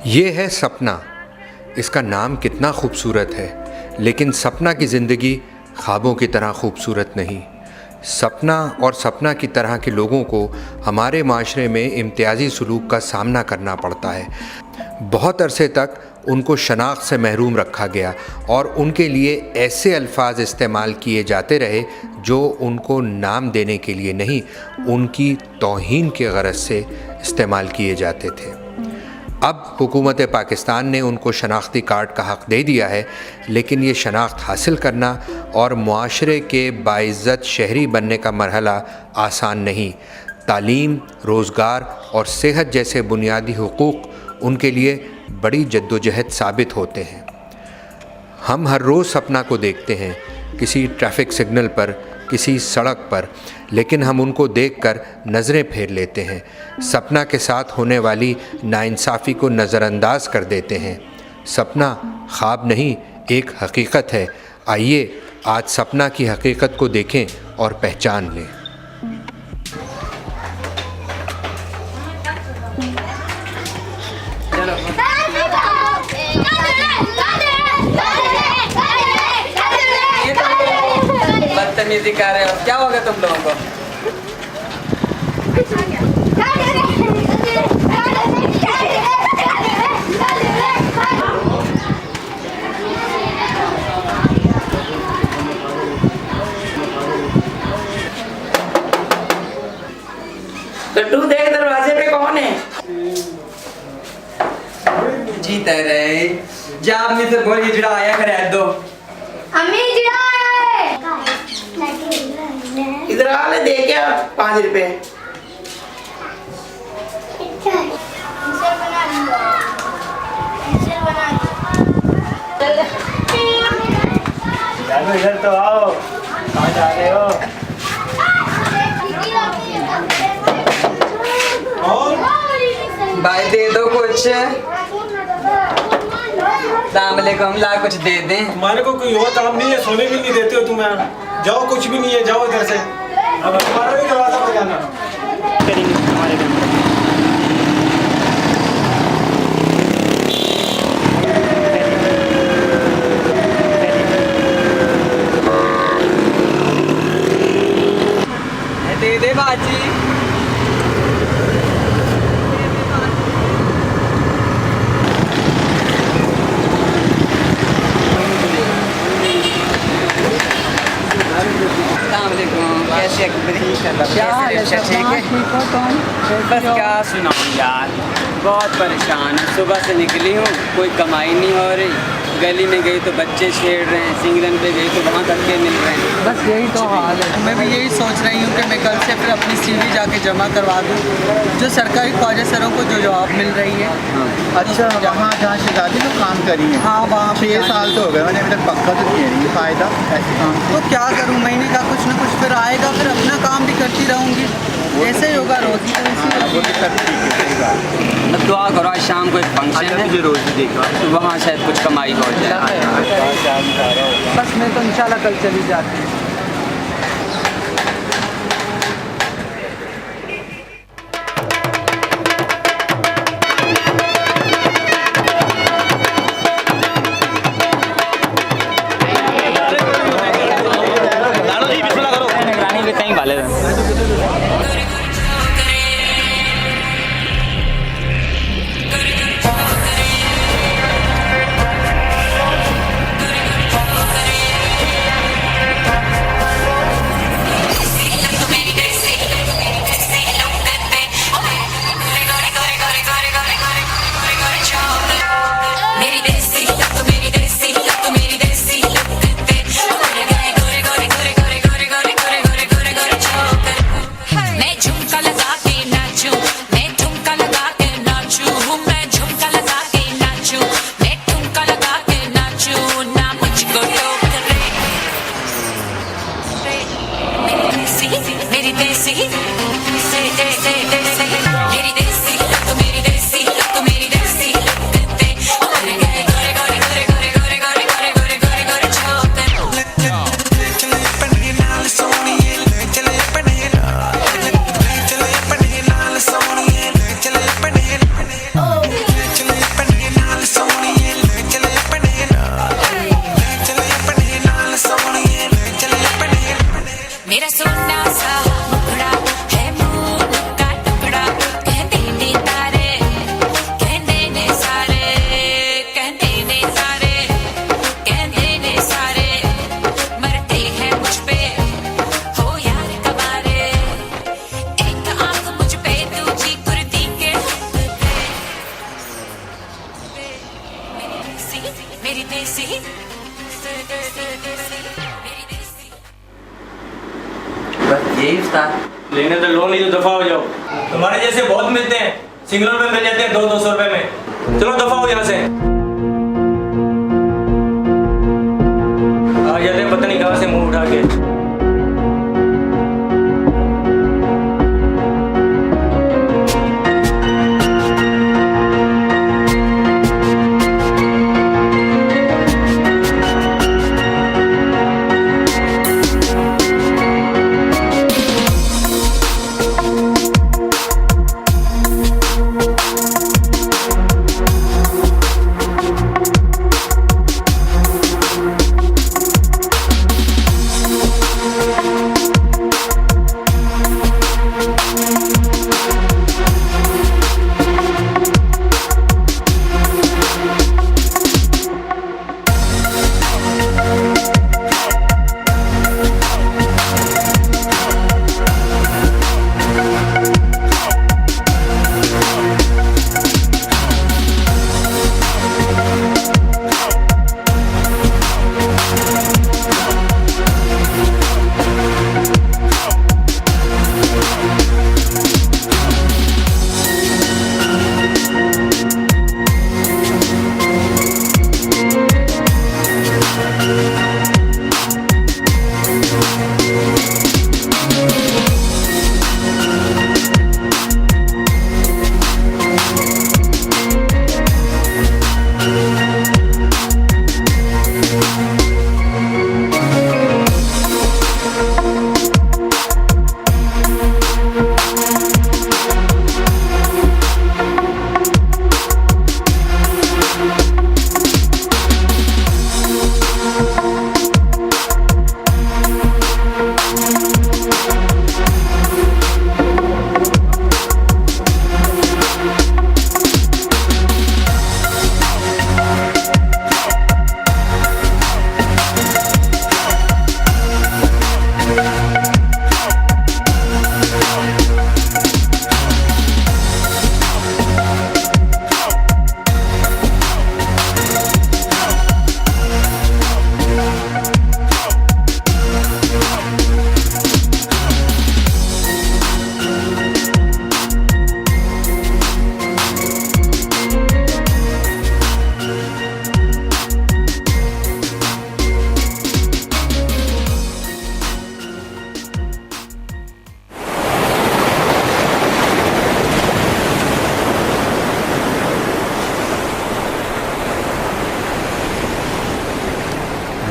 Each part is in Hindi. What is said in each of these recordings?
ये है सपना। इसका नाम कितना खूबसूरत है, लेकिन सपना की ज़िंदगी ख्वाबों की तरह खूबसूरत नहीं। सपना और सपना की तरह के लोगों को हमारे माशरे में इम्तियाजी सलूक का सामना करना पड़ता है। बहुत अरसे तक उनको शनाख्त से महरूम रखा गया और उनके लिए ऐसे अल्फाज इस्तेमाल किए जाते रहे जो उनको नाम देने के लिए नहीं, उनकी तौहीन के गरज से इस्तेमाल किए जाते थे। अब हुकूमत पाकिस्तान ने उनको शनाख्ती कार्ड का हक़ दे दिया है, लेकिन ये शनाख्त हासिल करना और मुआशरे के बाइज़्ज़त शहरी बनने का मरहला आसान नहीं। तालीम, रोज़गार और सेहत जैसे बुनियादी हुकूक़ उनके लिए बड़ी जद्दोजहद साबित होते हैं। हम हर रोज़ सपना को देखते हैं, किसी ट्रैफिक सिग्नल पर, किसी सड़क पर, लेकिन हम उनको देखकर नज़रें फेर लेते हैं। सपना के साथ होने वाली नाइंसाफ़ी को नज़रअंदाज कर देते हैं। सपना ख्वाब नहीं, एक हकीकत है। आइए आज सपना की हकीकत को देखें और पहचान लें। बदतमीजी कर रहे हो, क्या हो गया तुम लोगों को? लड्डू देख दरवाजे पे कौन है? जीता रहे जा अपनी से बोल, जिड़ा आया खरीद दो। अम्मी जिड़ा आया है। इधर आ ले, दे क्या 5 रुपए। इधर तो आओ, कहाँ जा रहे हो? भाई दे दो कुछ। सलामकुम, ला कुछ दे दें। तुम्हारे को कोई और काम नहीं है, सोने भी नहीं देते हो तुम्हें। जाओ, कुछ भी नहीं है, जाओ इधर से। अब हमारा भी दरवाजा पे जाना करेंगे हमारे घर। दे दे बाजी। ठीक है, बस क्या सुनाऊँ यार, बहुत परेशान है। सुबह से निकली हूँ, कोई कमाई नहीं हो रही। गली में गई तो बच्चे छेड़ रहे हैं, सिंगरन पे गई तो वहाँ धक्के मिल रहे हैं। बस यही तो हाल है। मैं भी यही सोच रही हूँ कि मैं कल से फिर अपनी सीवी जाके जमा करवा दूँ, जो सरकारी कॉलेजरों को जो जवाब मिल रही है। अच्छा, वहाँ जहाँ शहजादी तो काम करी है? हाँ, वहाँ 6 साल तो हो गए, मैंने अभी तक पक्का तो नहीं है। ये फ़ायदा ऐसे काम तो क्या करूँ, महीने का कुछ ना कुछ फिर आएगा, फिर अपना काम भी करती रहूँगी। ऐसे ही होगा रोज़ी तो इसी। वो भी सब ठीक है, सही बात। दुआ करो, आज शाम को एक फंक्शन है, मुझे रोज़ देखा तो वहाँ शायद कुछ कमाई हो जाए। बस मैं तो इंशाल्लाह कल चली जाती हूँ। बस यही उस्ताद। लेने तो लोन ही, तो दफा हो जाओ। तुम्हारे जैसे बहुत मिलते हैं, सिंगलों में मिल जाते हैं 200-200 रुपए में। चलो दफा हो यहाँ से। आ जाते हैं पता नहीं कहाँ से मुंह उठा के।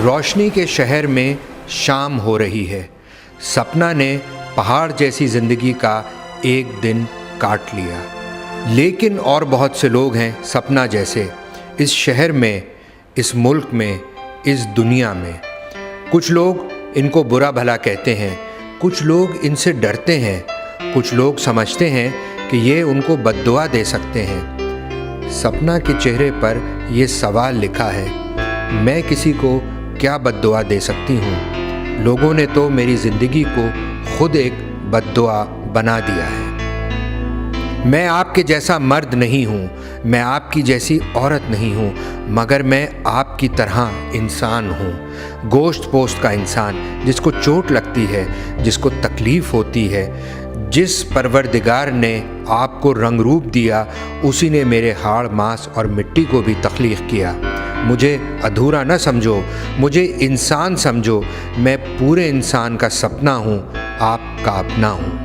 रोशनी के शहर में शाम हो रही है। सपना ने पहाड़ जैसी ज़िंदगी का एक दिन काट लिया, लेकिन और बहुत से लोग हैं सपना जैसे इस शहर में, इस मुल्क में, इस दुनिया में। कुछ लोग इनको बुरा भला कहते हैं, कुछ लोग इनसे डरते हैं, कुछ लोग समझते हैं कि ये उनको बद्दुआ दे सकते हैं। सपना के चेहरे पर ये सवाल लिखा है, मैं किसी को क्या बद्दुआ दे सकती हूँ? लोगों ने तो मेरी ज़िंदगी को खुद एक बद्दुआ बना दिया है। मैं आपके जैसा मर्द नहीं हूँ, मैं आपकी जैसी औरत नहीं हूँ, मगर मैं आपकी तरह इंसान हूँ। गोश्त पोस्ट का इंसान, जिसको चोट लगती है, जिसको तकलीफ़ होती है। जिस परवरदिगार ने आपको रंग रूप दिया, उसी ने मेरे हाड़ मांस और मिट्टी को भी तख्लीक़ किया। मुझे अधूरा न समझो, मुझे इंसान समझो। मैं पूरे इंसान का सपना हूँ, आपका अपना हूँ।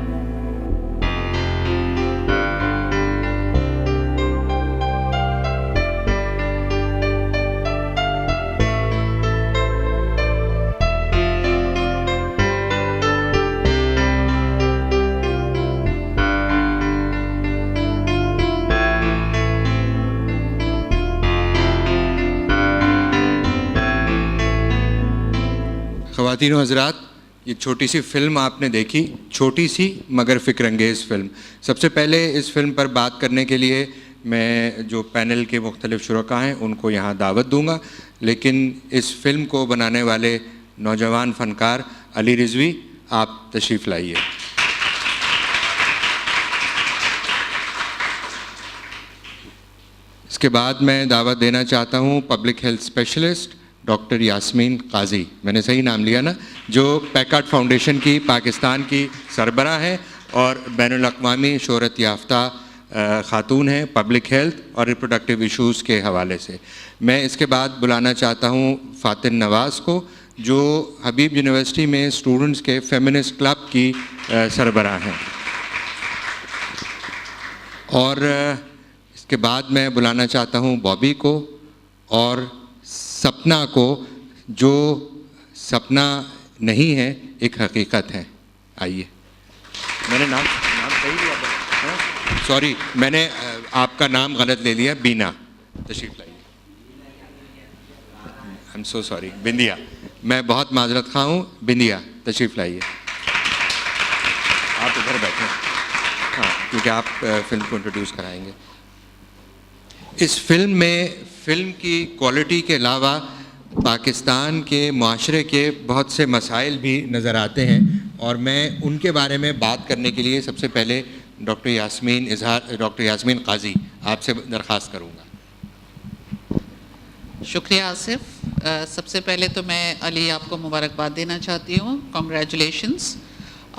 ख़वातीन व हज़रात, ये छोटी सी फ़िल्म आपने देखी, छोटी सी मगर फ़िक्रंगेज़ फ़िल्म। सबसे पहले इस फ़िल्म पर बात करने के लिए मैं जो पैनल के मुख्तलिफ़ शुरका हैं उनको यहाँ दावत दूँगा, लेकिन इस फ़िल्म को बनाने वाले नौजवान फ़नकार अली रिज़वी, आप तशरीफ़ लाइए। इसके बाद मैं दावत देना चाहता हूँ public health specialist doctor Yasmeen Kazi, मैंने सही नाम लिया ना, जो पैकर्ड फाउंडेशन की पाकिस्तान की सरबराह हैं और बैनुल अक़वामी शोहरत याफ्ता ख़ातून हैं पब्लिक हेल्थ और रिप्रोडक्टिव इश्यूज़ के हवाले से। मैं इसके बाद बुलाना चाहता हूँ फ़ातिन नवाज़ को, जो हबीब यूनिवर्सिटी में स्टूडेंट्स के फेमिनिस्ट क्लब की सरबराह हैं। और इसके बाद मैं बुलाना चाहता हूँ बॉबी को और सपना को, जो सपना नहीं है एक हकीकत है। आइए, मैंने नाम सही लिया था, सॉरी मैंने आपका नाम गलत ले लिया, बीना, तशरीफ़ लाइए। आई एम सो सॉरी, बिंदिया, मैं बहुत माजरत खा हूँ, बिंदिया तशरीफ़ लाइए। आप इधर बैठे, हाँ, क्योंकि आप फिल्म को इंट्रोड्यूस कराएंगे। इस फिल्म में फ़िल्म की क्वालिटी के अलावा पाकिस्तान के माशरे के बहुत से मसाइल भी नज़र आते हैं, और मैं उनके बारे में बात करने के लिए सबसे पहले डॉक्टर यास्मीन काजी आपसे दरख्वास्त करूँगा। शुक्रिया आसिफ। सबसे पहले तो मैं अली आपको मुबारकबाद देना चाहती हूँ। Congratulations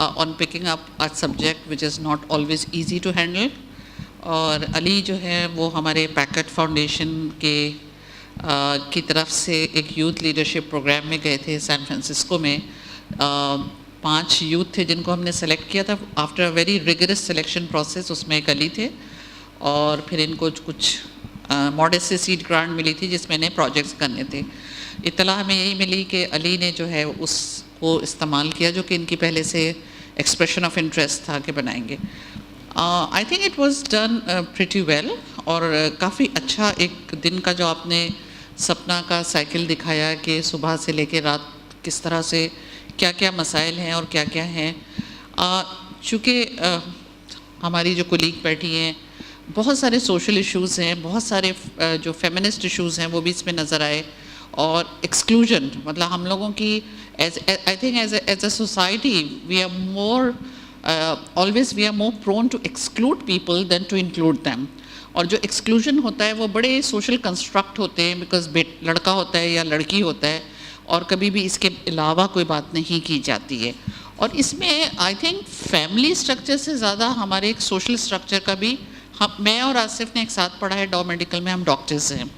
on picking up a subject which is not always easy to handle. और अली जो है वो हमारे पैकेट फाउंडेशन के की तरफ से एक यूथ लीडरशिप प्रोग्राम में गए थे सैन फ्रांसिस्को में। 5 यूथ थे जिनको हमने सेलेक्ट किया था after a very rigorous selection process. उसमें एक अली थे, और फिर इनको कुछ मॉडेस्ट से सीड ग्रांट मिली थी जिसमें इन्हें प्रोजेक्ट्स करने थे। इत्तला हमें यही मिली कि अली ने जो है उसको इस्तेमाल किया, जो कि इनकी पहले से एक्सप्रेशन ऑफ इंटरेस्ट था कि बनाएंगे। I think it was done pretty well, और काफ़ी अच्छा एक दिन का जो आपने सपना का साइकिल दिखाया कि सुबह से लेकर रात किस तरह से क्या क्या मसाइल हैं और क्या क्या हैं। चूँकि हमारी जो कोलीग बैठी हैं, बहुत सारे सोशल इश्यूज़ हैं, बहुत सारे जो फेमिनिस्ट इश्यूज़ हैं वो भी इसमें नज़र आए, और एक्सक्लूजन, मतलब हम लोगों की I think as a society we are more always we are more prone to exclude people than to include them. और जो एक्सक्लूजन होता है वो बड़े सोशल कंस्ट्रक्ट होते हैं, बिकॉज लड़का होता है या लड़की होता है, और कभी भी इसके अलावा कोई बात नहीं की जाती है। और इसमें आई थिंक फैमिली स्ट्रक्चर से ज़्यादा हमारे एक सोशल स्ट्रक्चर का भी, हम मैं और आसिफ ने एक साथ पढ़ा है डॉ मेडिकल में, हम डॉक्टर्स हैं,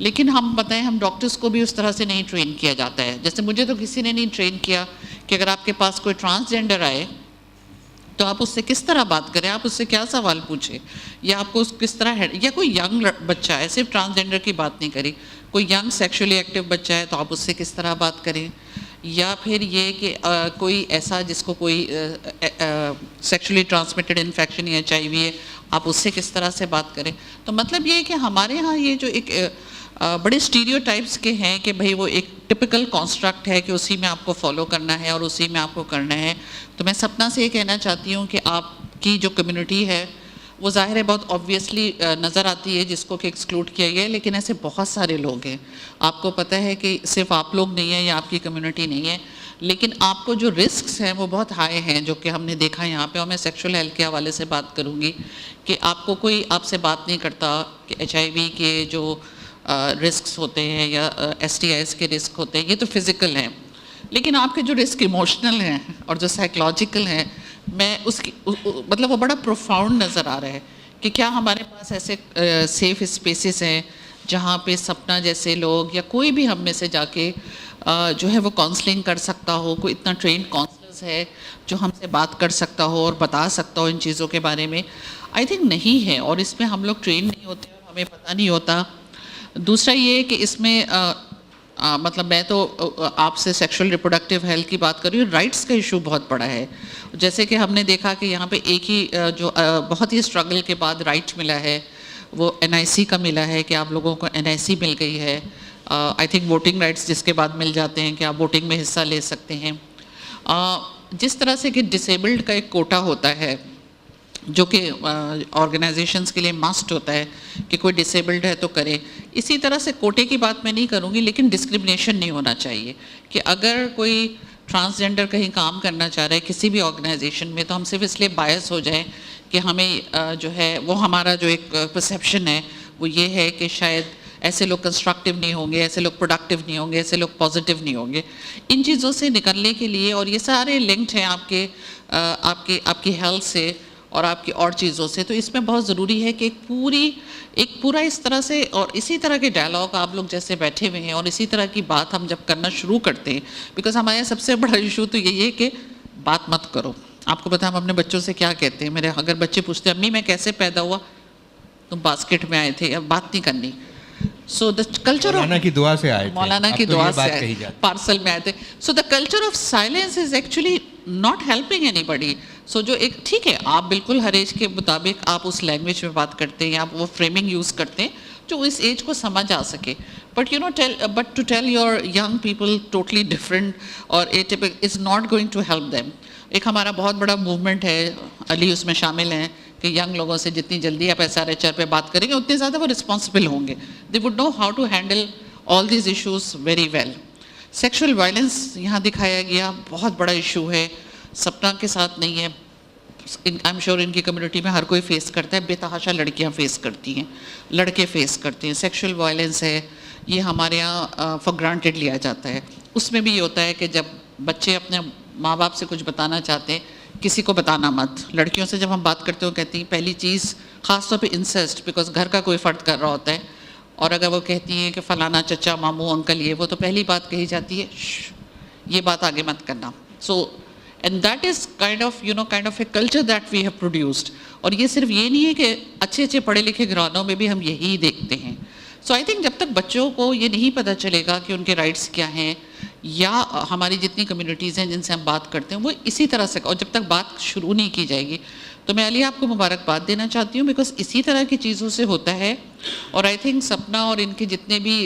लेकिन हम बताएं हम डॉक्टर्स को भी उस तरह से नहीं ट्रेन किया जाता है। जैसे मुझे तो किसी ने नहीं ट्रेन किया कि अगर आपके पास कोई ट्रांसजेंडर आए तो आप उससे किस तरह बात करें, आप उससे क्या सवाल पूछें, या आपको किस तरह है, या कोई यंग बच्चा है, सिर्फ ट्रांसजेंडर की बात नहीं करी, कोई यंग सेक्सुअली एक्टिव बच्चा है तो आप उससे किस तरह बात करें, या फिर ये कि कोई ऐसा जिसको कोई सेक्सुअली ट्रांसमिटेड इन्फेक्शन या HIV है, आप उससे किस तरह से बात करें। तो मतलब ये है कि हमारे यहाँ ये जो एक बड़े स्टीरियोटाइप्स के हैं कि भाई वो एक टिपिकल कॉन्स्ट्रक्ट है कि उसी में आपको फॉलो करना है और उसी में आपको करना है। तो मैं सपना से ये कहना चाहती हूँ कि आपकी जो कम्युनिटी है वो ज़ाहिर है बहुत ऑब्वियसली नज़र आती है जिसको कि एक्सक्लूड किया गया है, लेकिन ऐसे बहुत सारे लोग हैं। आपको पता है कि सिर्फ आप लोग नहीं हैं या आपकी कम्युनिटी नहीं है, लेकिन आपको जो रिस्क्स हैं वो बहुत हाई हैं, जो कि हमने देखा यहाँ पे। और मैं सेक्सुअल हेल्थ के हवाले से बात करूँगी कि आपको कोई आपसे बात नहीं करता कि HIV के जो रिस्क्स होते हैं या STIs के रिस्क होते हैं, ये तो फिज़िकल हैं, लेकिन आपके जो रिस्क इमोशनल हैं और जो साइकोलॉजिकल हैं, मैं उसकी मतलब वो बड़ा प्रोफाउंड नज़र आ रहा है कि क्या हमारे पास ऐसे सेफ स्पेसेस हैं जहाँ पे सपना जैसे लोग या कोई भी हम में से जाके जो है वो काउंसलिंग कर सकता हो, कोई इतना ट्रेंड काउंसलर्स है जो हमसे बात कर सकता हो और बता सकता हो इन चीज़ों के बारे में। आई थिंक नहीं है, और इसमें हम लोग ट्रेन नहीं होते और हमें पता नहीं होता। दूसरा ये कि इसमें मतलब मैं तो आपसे सेक्सुअल रिप्रोडक्टिव हेल्थ की बात कर रही हूँ, राइट्स का इशू बहुत बड़ा है। जैसे कि हमने देखा कि यहाँ पे एक ही जो बहुत ही स्ट्रगल के बाद राइट मिला है वो NIC का मिला है कि आप लोगों को NIC मिल गई है। आई थिंक वोटिंग राइट्स जिसके बाद मिल जाते हैं कि आप वोटिंग में हिस्सा ले सकते हैं। जिस तरह से कि डिसेबल्ड का एक कोटा होता है जो कि ऑर्गेनाइजेशंस के लिए मस्ट होता है कि कोई डिसेबल्ड है तो करे, इसी तरह से कोटे की बात मैं नहीं करूँगी, लेकिन डिस्क्रिमिनेशन नहीं होना चाहिए कि अगर कोई ट्रांसजेंडर कहीं काम करना चाह रहा है किसी भी ऑर्गेनाइजेशन में, तो हम सिर्फ इसलिए बायस हो जाए कि हमें जो है वो हमारा जो एक परसेप्शन है वो ये है कि शायद ऐसे लोग कंस्ट्रक्टिव नहीं होंगे, ऐसे लोग प्रोडक्टिव नहीं होंगे, ऐसे लोग पॉजिटिव नहीं होंगे। इन चीज़ों से निकलने के लिए, और ये सारे लिंक्ड हैं आपकी हेल्थ से और आपकी और चीज़ों से, तो इसमें बहुत ज़रूरी है कि एक पूरा इस तरह से और इसी तरह के डायलॉग आप लोग जैसे बैठे हुए हैं और इसी तरह की बात हम जब करना शुरू करते हैं, बिकॉज हमारे यहाँ सबसे बड़ा इशू तो यही है कि बात मत करो। आपको पता है हम अपने बच्चों से क्या कहते हैं, मेरे अगर बच्चे पूछते हैं अम्मी मैं कैसे पैदा हुआ, तुम बास्केट में आए थे, अब बात नहीं करनी। सो द कल्चर मौलाना की दुआ से आए थे, मौलाना की अब तो दुआ ये से बात आए, कही जाती। पार्सल में आए थे। So the culture of silence is actually not helping anybody. So जो एक ठीक है, आप बिल्कुल हर एज के मुताबिक आप उस लैंग्वेज में बात करते हैं, आप वो फ्रेमिंग यूज़ करते हैं जो इस एज को समझ आ सके, but you know but to tell your young people totally different और atypical is not going to help them. एक हमारा बहुत बड़ा मूवमेंट है, अली उसमें शामिल हैं, कि यंग लोगों से जितनी जल्दी आप SRHR पे बात करेंगे उतने ज़्यादा वो रिस्पॉन्सिबल होंगे, they would know how to handle all these issues very well. Sexual violence यहाँ दिखाया गया, बहुत बड़ा इशू है, सपना के साथ नहीं है, आई एम श्योर इनकी कम्युनिटी में हर कोई फेस करता है, बेतहाशा लड़कियाँ फेस करती हैं, लड़के फेस करते हैं। सेक्शुअल वायलेंस है, ये हमारे यहाँ फॉर ग्रांटेड लिया जाता है। उसमें भी ये होता है कि जब बच्चे अपने माँ बाप से कुछ बताना चाहते हैं, किसी को बताना मत। लड़कियों से जब हम बात करते हो कहती हैं पहली चीज़ ख़ास तौर पे इंसेस्ट, बिकॉज घर का कोई फ़र्द कर रहा होता है, और अगर वो कहती हैं कि फ़लाना चचा मामू अंकल ये वो, तो पहली बात कही जाती है ये बात आगे मत करना। So and that is kind of a culture that we have produced. और ये सिर्फ ये नहीं है कि अच्छे पढ़े लिखे घरानों में भी हम यही देखते हैं। सो आई थिंक जब तक बच्चों को ये नहीं पता चलेगा कि उनके राइट्स क्या हैं, या हमारी जितनी कम्युनिटीज़ हैं जिनसे हम बात करते हैं वो इसी तरह से, और जब तक बात शुरू नहीं की जाएगी, तो मैं अली आपको मुबारकबाद देना चाहती हूँ, बिकॉज इसी तरह की चीज़ों से होता है। और आई थिंक सपना और इनके जितने भी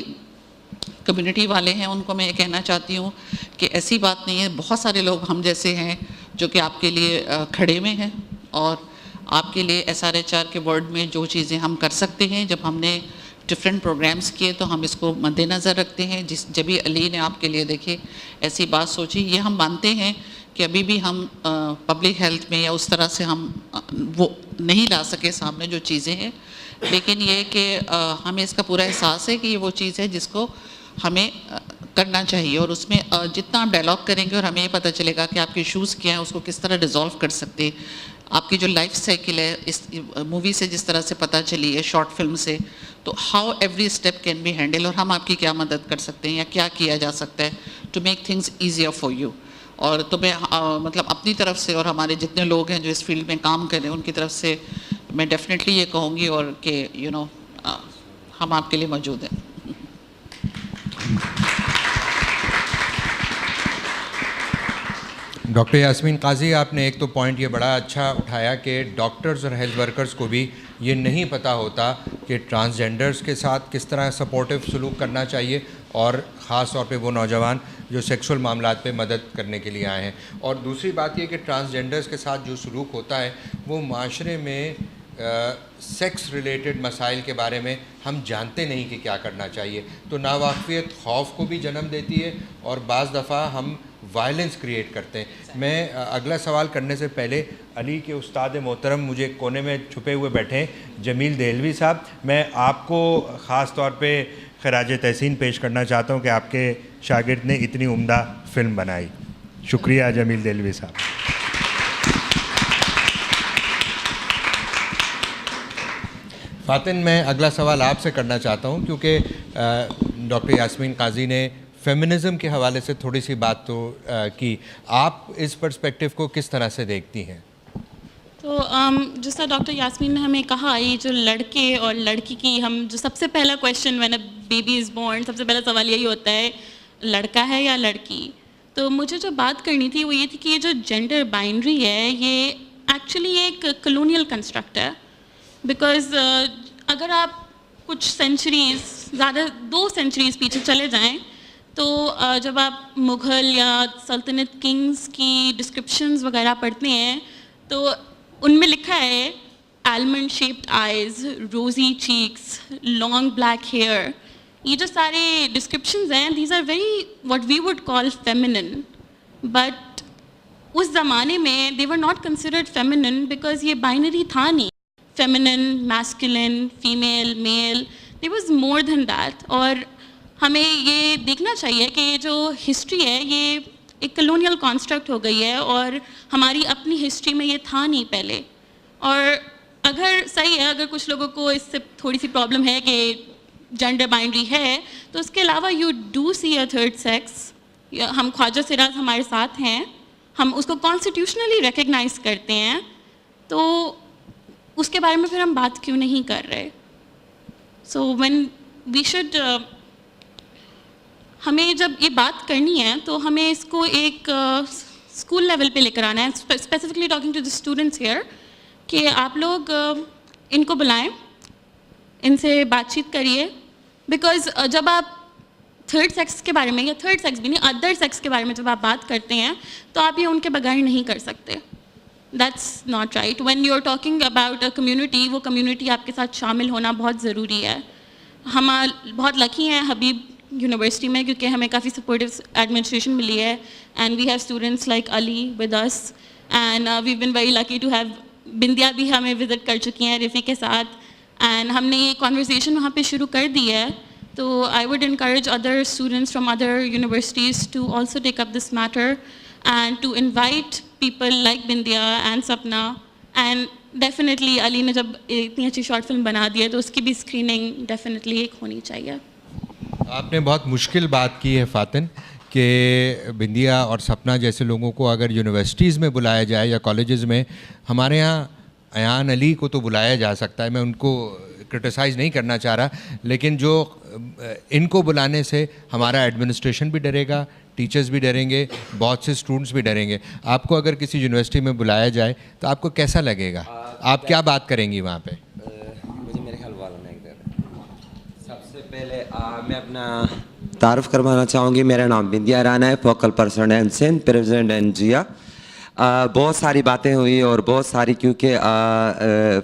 कम्युनिटी वाले हैं उनको मैं ये कहना चाहती हूँ कि ऐसी बात नहीं है, बहुत सारे लोग हम जैसे हैं जो कि आपके लिए खड़े हुए हैं, और आपके लिए SRHR के वर्ड में जो चीज़ें हम कर सकते हैं, जब हमने डिफरेंट प्रोग्राम्स किए तो हम इसको मद्देनज़र रखते हैं। जब भी अली ने आपके लिए देखे ऐसी बात सोची, ये हम मानते हैं कि अभी भी हम पब्लिक हेल्थ में या उस तरह से हम वो नहीं ला सके सामने जो चीज़ें हैं, लेकिन ये कि हमें इसका पूरा एहसास है कि ये वो चीज़ है जिसको हमें करना चाहिए, और उसमें जितना आप डायलॉग करेंगे और हमें ये पता चलेगा कि आपके इशूज़ क्या हैं, उसको किस तरह रिजॉल्व कर सकते हैं। आपकी जो लाइफ साइकिल है इस मूवी से जिस तरह से पता चली है, शॉर्ट फिल्म से, तो how every step can be handle, और हम आपकी क्या मदद कर सकते हैं या क्या किया जा सकता है to make things easier for you. और तो मैं मतलब अपनी तरफ से और हमारे जितने लोग हैं जो इस फील्ड में काम कर रहे हैं उनकी तरफ से मैं डेफिनेटली ये कहूँगी, और कि हम आपके लिए मौजूद हैं। डॉक्टर यास्मीन काजी, आपने एक तो पॉइंट ये बड़ा अच्छा उठाया कि डॉक्टर्स और हेल्थ वर्कर्स को भी ये नहीं पता होता कि ट्रांसजेंडर्स के साथ किस तरह सपोर्टिव सलूक करना चाहिए, और ख़ास तौर पे वो नौजवान जो सेक्सुअल मामलात पे मदद करने के लिए आए हैं। और दूसरी बात ये कि ट्रांसजेंडर्स के साथ जो सलूक होता है वो माशरे में सेक्स रिलेटेड मसाइल के बारे में हम जानते नहीं कि क्या करना चाहिए, तो नावाक़ियत खौफ को भी जन्म देती है और बाज़ दफ़ा हम वायलेंस क्रिएट करते हैं। मैं अगला सवाल करने से पहले अली के उस्ताद मोहतरम मुझे कोने में छुपे हुए बैठे हैं जमील देहलवी साहब, मैं आपको ख़ास तौर पे खराज तहसीन पेश करना चाहता हूं कि आपके शागिर्द ने इतनी उम्दा फ़िल्म बनाई। शुक्रिया जमील देहलवी साहब। फ़ातिन, मैं अगला सवाल आपसे करना चाहता हूं क्योंकि डॉक्टर यास्मीन काजी ने फेमिनिज़म के हवाले से थोड़ी सी बात तो की, आप इस पर्सपेक्टिव को किस तरह से देखती हैं? तो जिस तरह डॉक्टर यास्मीन ने हमें कहा, ये जो लड़के और लड़की की, हम जो सबसे पहला question when a baby is born, सबसे पहला सवाल यही होता है लड़का है या लड़की। तो मुझे जो बात करनी थी वो ये थी कि ये जो जेंडर बाइनरी है ये एक्चुअली एक कॉलोनियल कंस्ट्रक्ट है, बिकॉज अगर आप कुछ सेंचुरीज़, ज़्यादा 2 सेंचुरीज़ पीछे चले जाएं तो जब आप मुग़ल या सल्तनत किंग्स की डिस्क्रिप्शंस वगैरह पढ़ते हैं तो उनमें लिखा है almond shaped eyes, rosy cheeks, long black hair. ये जो सारे डिस्क्रिप्शंस हैं, these are very what we would call feminine, but उस ज़माने में they were not considered feminine because ये बाइनरी था नहीं, feminine, masculine, female, male, there was more than that. और हमें ये देखना चाहिए कि ये जो हिस्ट्री है ये एक कॉलोनियल कॉन्स्ट्रक्ट हो गई है और हमारी अपनी हिस्ट्री में ये था नहीं पहले। और अगर सही है, अगर कुछ लोगों को इससे थोड़ी सी प्रॉब्लम है कि जेंडर बाइनरी है, तो उसके अलावा you do see a third sex. हम ख्वाजा सिराज हमारे साथ हैं, हम उसको कॉन्स्टिट्यूशनली रिकग्नाइज करते हैं, तो उसके बारे में फिर हम बात क्यों नहीं कर रहे? सो व्हेन वी शुड, हमें जब ये बात करनी है तो हमें इसको एक स्कूल लेवल पे लेकर आना है। Specifically talking to the students here कि आप लोग इनको बुलाएं, इनसे बातचीत करिए, बिकॉज जब आप थर्ड सेक्स के बारे में, या थर्ड सेक्स भी नहीं, अदर सेक्स के बारे में जब आप बात करते हैं तो आप ये उनके बगैर नहीं कर सकते। That's not right. When you are talking about a community, वो कम्युनिटी आपके साथ शामिल होना बहुत ज़रूरी है। हम बहुत लकी हैं हबीब यूनिवर्सिटी में, क्योंकि हमें काफ़ी सपोर्टिव एडमिनिस्ट्रेशन मिली है, and we have students like Ali with us, and we been very lucky to have Bindiya भी हमें विज़िट कर चुकी हैं रिफ़ी के साथ, एंड हमने ये कॉन्वर्सेशन वहाँ पे शुरू कर दी है। तो I would encourage other students from other universities to also take up this matter and to invite people like Bindia and Sapna, and definitely Ali ने जब इतनी अच्छी शॉर्ट फिल्म बना दी है तो उसकी भी स्क्रीनिंग डेफिनेटली एक होनी चाहिए। आपने बहुत मुश्किल बात की है फ़ातिन कि बिंदिया और सपना जैसे लोगों को अगर यूनिवर्सिटीज़ में बुलाया जाए या कॉलेजेस में, हमारे यहाँ अयान अली को तो बुलाया जा सकता है, मैं उनको क्रिटिसाइज़ नहीं करना चाह रहा, लेकिन जो इनको बुलाने से हमारा एडमिनिस्ट्रेशन भी डरेगा, टीचर्स भी डरेंगे, बहुत से स्टूडेंट्स भी डरेंगे। आपको अगर किसी यूनिवर्सिटी में बुलाया जाए तो आपको कैसा लगेगा? आप क्या बात करेंगी वहाँ पे? मुझे मेरे ख्याल वाला नहीं कर। सबसे पहले मैं अपना तारुफ करवाना चाहूँगी। मेरा नाम बिंदिया राना है, focal person and Sindh, president and Zia. बहुत सारी बातें हुई और बहुत सारी, क्योंकि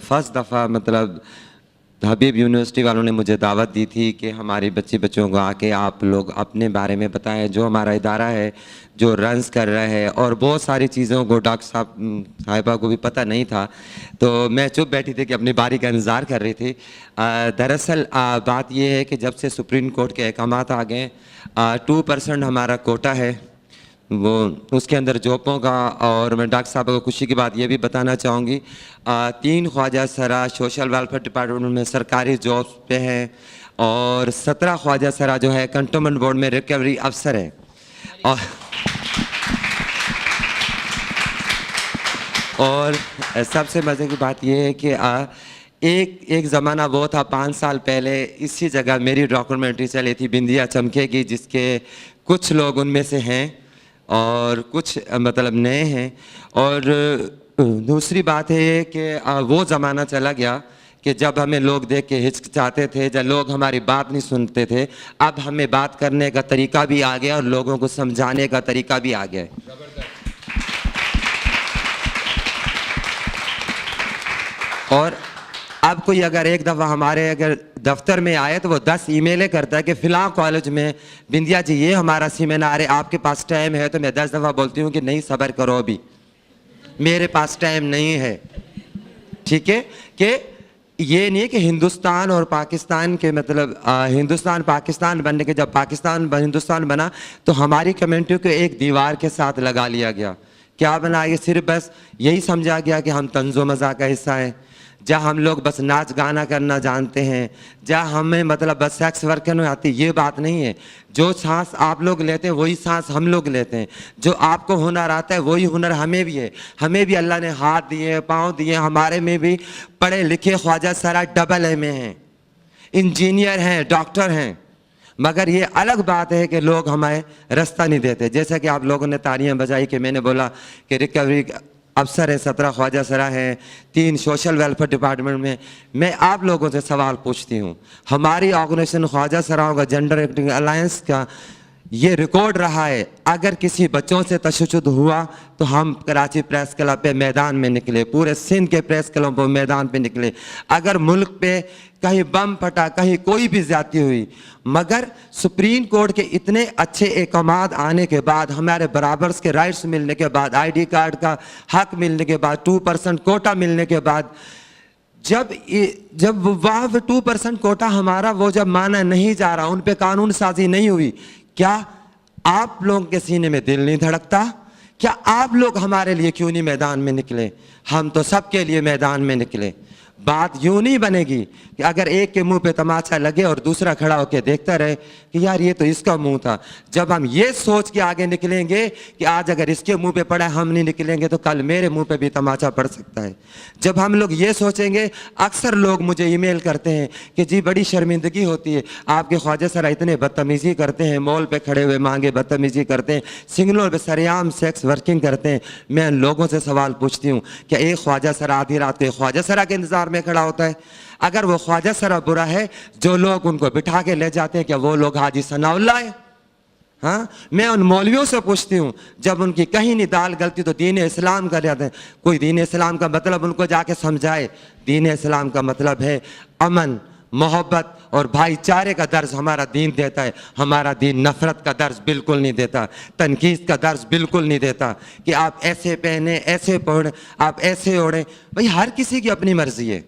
फर्स्ट दफ़ा मतलब हबीब यूनिवर्सिटी वालों ने मुझे दावत दी थी कि हमारी बच्चों को आके आप लोग अपने बारे में बताएं, जो हमारा इदारा है जो रन्स कर रहा है, और बहुत सारी चीज़ों को डॉक्टर साहिबा को भी पता नहीं था, तो मैं चुप बैठी थी कि अपनी बारी का इंतज़ार कर रही थी। दरअसल बात यह है कि जब से सुप्रीम कोर्ट के अहकामात आ गए, 2% हमारा कोटा है वो, उसके अंदर जॉबों का, और मैं डॉक्टर साहब को खुशी की बात ये भी बताना चाहूँगी, 3 ख्वाजा सरा सोशल वेलफेयर डिपार्टमेंट में सरकारी जॉब्स पे हैं, और 17 ख्वाजा सरा जो है कंटोनमेंट बोर्ड में रिकवरी अफसर है। और सबसे मज़े की बात यह है कि एक ज़माना वो था 5 साल पहले, इसी जगह मेरी डॉक्यूमेंट्री चली थी बिंदिया चमकेगी, जिसके कुछ लोग उनमें से हैं और कुछ मतलब नए हैं। और दूसरी बात है कि वो ज़माना चला गया कि जब हमें लोग देख के हिचकिचाते थे, जब लोग हमारी बात नहीं सुनते थे। अब हमें बात करने का तरीका भी आ गया और लोगों को समझाने का तरीका भी आ गया। और अब कोई अगर एक दफ़ा हमारे अगर दफ्तर में आए तो वो 10 ईमेलें करता है कि फ़िलहाल कॉलेज में बिंदिया जी ये हमारा सेमिनार है, आपके पास टाइम है? तो मैं 10 दफ़ा बोलती हूँ कि नहीं, सब्र करो, अभी मेरे पास टाइम नहीं है। ठीक है, कि ये नहीं कि हिंदुस्तान और पाकिस्तान के मतलब हिंदुस्तान पाकिस्तान बनने के, जब हिंदुस्तान बना तो हमारी कम्युनिटी को एक दीवार के साथ लगा लिया गया। क्या बना? ये सिर्फ बस यही समझा गया कि हम तंज़ो मज़ा का हिस्सा हैं, जहाँ हम लोग बस नाच गाना करना जानते हैं, जहाँ हमें मतलब बस सेक्स वर्क करना आती, ये बात नहीं है। जो सांस आप लोग लेते हैं वही सांस हम लोग लेते हैं, जो आपको हुनर आता है वही हुनर हमें भी है। हमें भी अल्लाह ने हाथ दिए, पाँव दिए, हमारे में भी पढ़े लिखे ख्वाजा सरा डबल एम ए हैं, इंजीनियर हैं, डॉक्टर हैं, मगर ये अलग बात है कि लोग हमें रास्ता नहीं देते। जैसा कि आप लोगों ने तालियां बजाई कि मैंने बोला कि रिकवरी अफसर है, 17 ख्वाजा सरा हैं, 3 सोशल वेलफेयर डिपार्टमेंट में। मैं आप लोगों से सवाल पूछती हूँ, हमारी ऑर्गेनाइजेशन ख्वाजा सराओं का जेंडर एक्टिंग अलायंस का ये रिकॉर्ड रहा है, अगर किसी बच्चों से तशद्दुद हुआ तो हम कराची प्रेस क्लब पे मैदान में निकले, पूरे सिंध के प्रेस क्लब पर मैदान पे निकले। अगर मुल्क पे कहीं बम फटा, कहीं कोई भी ज्यादती हुई, मगर सुप्रीम कोर्ट के इतने अच्छे अहकामात आने के बाद, हमारे बराबर्स के राइट्स मिलने के बाद, ID कार्ड का हक मिलने के बाद, 2% कोटा मिलने के बाद, जब वह 2% कोटा हमारा वो जब माना नहीं जा रहा, उन पे कानून साजी नहीं हुई, क्या आप लोगों के सीने में दिल नहीं धड़कता? क्या आप लोग हमारे लिए क्यों नहीं मैदान में निकले? हम तो सबके लिए मैदान में निकले। बात यूं नहीं बनेगी कि अगर एक के मुंह पे तमाचा लगे और दूसरा खड़ा होकर देखता रहे कि यार ये तो इसका मुंह था। जब हम ये सोच के आगे निकलेंगे कि आज अगर इसके मुंह पे पड़ा हम नहीं निकलेंगे तो कल मेरे मुंह पे भी तमाचा पड़ सकता है। जब हम लोग ये सोचेंगे, अक्सर लोग मुझे ईमेल करते हैं कि जी बड़ी शर्मिंदगी होती है, आपके ख्वाजा सर इतने बदतमीज़ी करते हैं, मॉल पे खड़े हुए मांगे बदतमीज़ी करते हैं, सिग्नलों पे सरेआम सेक्स वर्किंग करते हैं। मैं लोगों से सवाल पूछती हूँ, क्या एक ख्वाजा सर आधी रात को ख्वाजा सरा के इंतजार में खड़ा होता है? अगर वो ख्वाजा सरा बुरा है, जो लोग उनको बिठा के ले जाते हैं, क्या वो लोग हाजी सनाउल्लाह है? हाँ, मैं उन मौलवियों से पूछती हूँ, जब उनकी कहीं नहीं दाल गलती तो दीन इस्लाम कर जाते हैं। कोई दीन इस्लाम का मतलब उनको जाके समझाए। दीन इस्लाम का मतलब है अमन, मोहब्बत और भाईचारे का दर्ज हमारा दीन देता है। हमारा दीन नफरत का दर्ज बिल्कुल नहीं देता, तनकीद का दर्ज बिल्कुल नहीं देता कि आप ऐसे पहने, ऐसे पहने, आप ऐसे ओढ़े। भाई हर किसी की अपनी मर्जी है,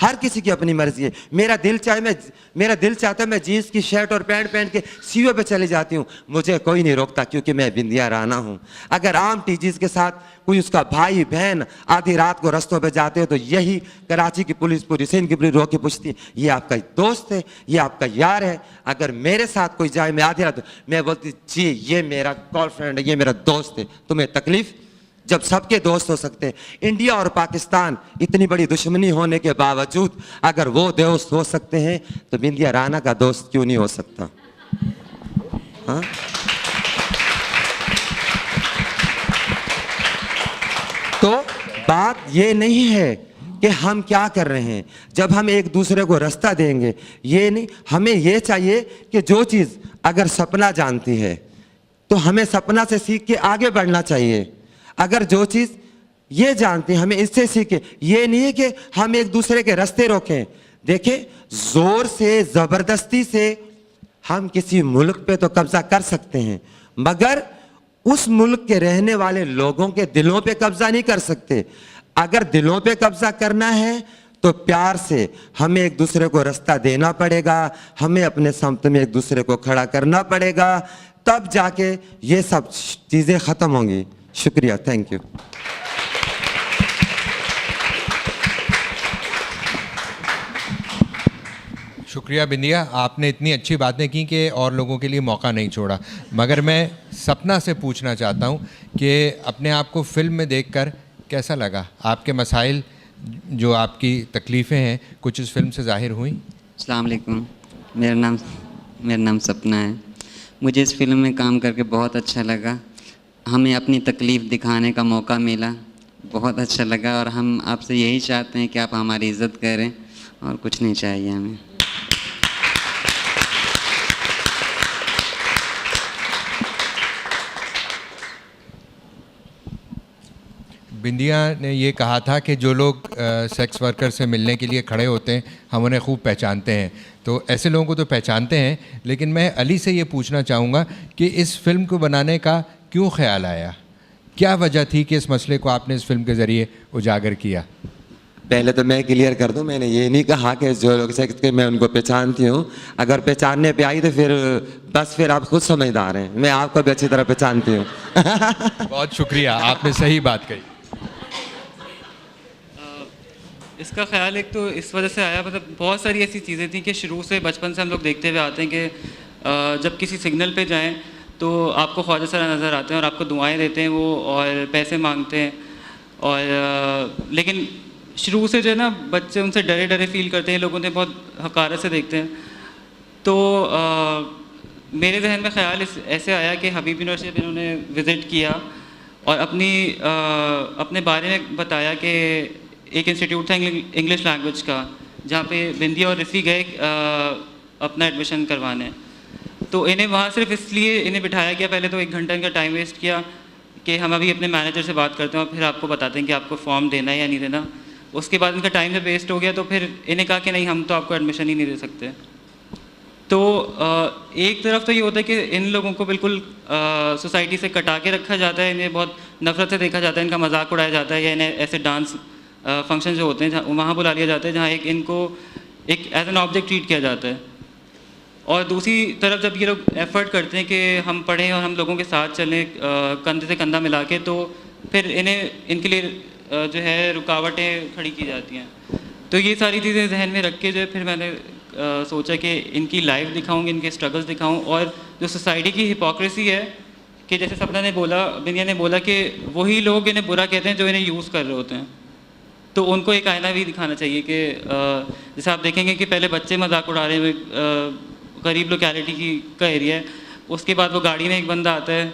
हर किसी की अपनी मर्जी है। मेरा दिल चाहता है मैं जीन्स की शर्ट और पैंट पहन के सीवे पे चली जाती हूँ, मुझे कोई नहीं रोकता क्योंकि मैं बिंदिया राना हूँ। अगर आम टीचर्स के साथ कोई उसका भाई बहन आधी रात को रस्तों पे जाते हो तो यही कराची की पुलिस पूरी सिंध की पुलिस रोक के पूछती है, ये आपका दोस्त है, ये आपका यार है? अगर मेरे साथ कोई जाए, मैं आधी रात मैं बोलती जी ये मेरा गर्लफ्रेंड है, ये मेरा दोस्त है। तुम्हें तकलीफ? जब सबके दोस्त हो सकते हैं। इंडिया और पाकिस्तान इतनी बड़ी दुश्मनी होने के बावजूद अगर वो दोस्त हो सकते हैं तो बिंदिया राना का दोस्त क्यों नहीं हो सकता? हाँ? तो बात ये नहीं है कि हम क्या कर रहे हैं। जब हम एक दूसरे को रास्ता देंगे, ये नहीं, हमें ये चाहिए कि जो चीज़ अगर सपना जानती है तो हमें सपना से सीख के आगे बढ़ना चाहिए। अगर जो चीज़ ये जानते हैं हमें इससे सीखे। ये नहीं है कि हम एक दूसरे के रास्ते रोकें। देखें, जोर से ज़बरदस्ती से हम किसी मुल्क पे तो कब्जा कर सकते हैं, मगर उस मुल्क के रहने वाले लोगों के दिलों पे कब्जा नहीं कर सकते। अगर दिलों पे कब्जा करना है तो प्यार से हमें एक दूसरे को रास्ता देना पड़ेगा, हमें अपने समत में एक दूसरे को खड़ा करना पड़ेगा, तब जाके ये सब चीज़ें ख़त्म होंगी। शुक्रिया, थैंक यू। शुक्रिया बिंदिया, आपने इतनी अच्छी बातें की कि और लोगों के लिए मौका नहीं छोड़ा। मगर मैं सपना से पूछना चाहता हूँ कि अपने आप को फ़िल्म में देखकर कैसा लगा? आपके मसाइल, जो आपकी तकलीफ़ें हैं, कुछ इस फिल्म से ज़ाहिर हुई? अस्सलाम वालेकुम, मेरा नाम सपना है। मुझे इस फिल्म में काम करके बहुत अच्छा लगा। हमें अपनी तकलीफ़ दिखाने का मौका मिला, बहुत अच्छा लगा। और हम आपसे यही चाहते हैं कि आप हमारी इज़्ज़त करें, और कुछ नहीं चाहिए हमें। बिंदिया ने ये कहा था कि जो लोग सेक्स वर्कर से मिलने के लिए खड़े होते हैं हम उन्हें खूब पहचानते हैं। तो ऐसे लोगों को तो पहचानते हैं, लेकिन मैं अली से ये पूछना चाहूँगा कि इस फिल्म को बनाने का क्यों ख्याल आया? क्या वजह थी कि इस मसले को आपने इस फिल्म के ज़रिए उजागर किया? पहले तो मैं क्लियर कर दूं, मैंने ये नहीं कहा कि जो लोग सेक्स के मैं उनको पहचानती हूँ। अगर पहचानने पे आई तो फिर आप खुद समझदार हैं, मैं आपको भी अच्छी तरह पहचानती हूँ। बहुत शुक्रिया, आपने सही बात कही। इसका ख्याल एक तो इस वजह से आया, मतलब बहुत सारी ऐसी चीज़ें थी कि शुरू से बचपन से हम लोग देखते हुए आते हैं कि जब किसी सिग्नल पे जाएं तो आपको ख्वाजा सरा नज़र आते हैं और आपको दुआएं देते हैं वो, और पैसे मांगते हैं। और लेकिन शुरू से जो है ना बच्चे उनसे डरे डरे फील करते हैं, लोग उन्हें बहुत हकारत से देखते हैं। तो मेरे जहन में ख्याल ऐसे आया कि हबीब यूनिवर्सिटी में उन्होंने विज़िट किया और अपने बारे में बताया कि एक इंस्टीट्यूट था इंग्लिश लैंग्वेज का, जहाँ पे बिंदिया और रिफ़ी गए अपना एडमिशन करवाने। तो इन्हें वहाँ सिर्फ इसलिए इन्हें बिठाया गया, पहले तो 1 घंटा इनका टाइम वेस्ट किया कि हम अभी अपने मैनेजर से बात करते हैं और फिर आपको बताते हैं कि आपको फॉर्म देना है या नहीं देना। उसके बाद इनका टाइम जब वेस्ट हो गया तो फिर इन्हें कहा कि नहीं, हम तो आपको एडमिशन ही नहीं दे सकते। तो एक तरफ तो ये होता है कि इन लोगों को बिल्कुल सोसाइटी से कटा के रखा जाता है, इन्हें बहुत नफरत से देखा जाता है, इनका मजाक उड़ाया जाता है या इन्हें ऐसे डांस फंक्शन जो होते हैं वहाँ बुला लिया जाता है जहाँ एक इनको एक एज एन ऑब्जेक्ट ट्रीट किया जाता है। और दूसरी तरफ जब ये लोग एफ़र्ट करते हैं कि हम पढ़ें और हम लोगों के साथ चलें कंधे से कंधा मिला के, तो फिर इनके लिए जो है रुकावटें खड़ी की जाती हैं। तो ये सारी चीज़ें जहन में रख के जो है फिर मैंने सोचा कि इनकी लाइफ दिखाऊँ, इनके स्ट्रगल्स दिखाऊँ, और जो सोसाइटी की हिपोक्रेसी है कि जैसे सपना ने बोला, बिंदिया ने बोला कि वही लोग इन्हें बुरा कहते हैं जो इन्हें यूज़ कर रहे होते हैं, तो उनको एक आईना भी दिखाना चाहिए कि जैसे आप देखेंगे कि पहले बच्चे मजाक उड़ा रहे हैं, गरीब लोकेलिटी का एरिया है, उसके बाद वो गाड़ी में एक बंदा आता है,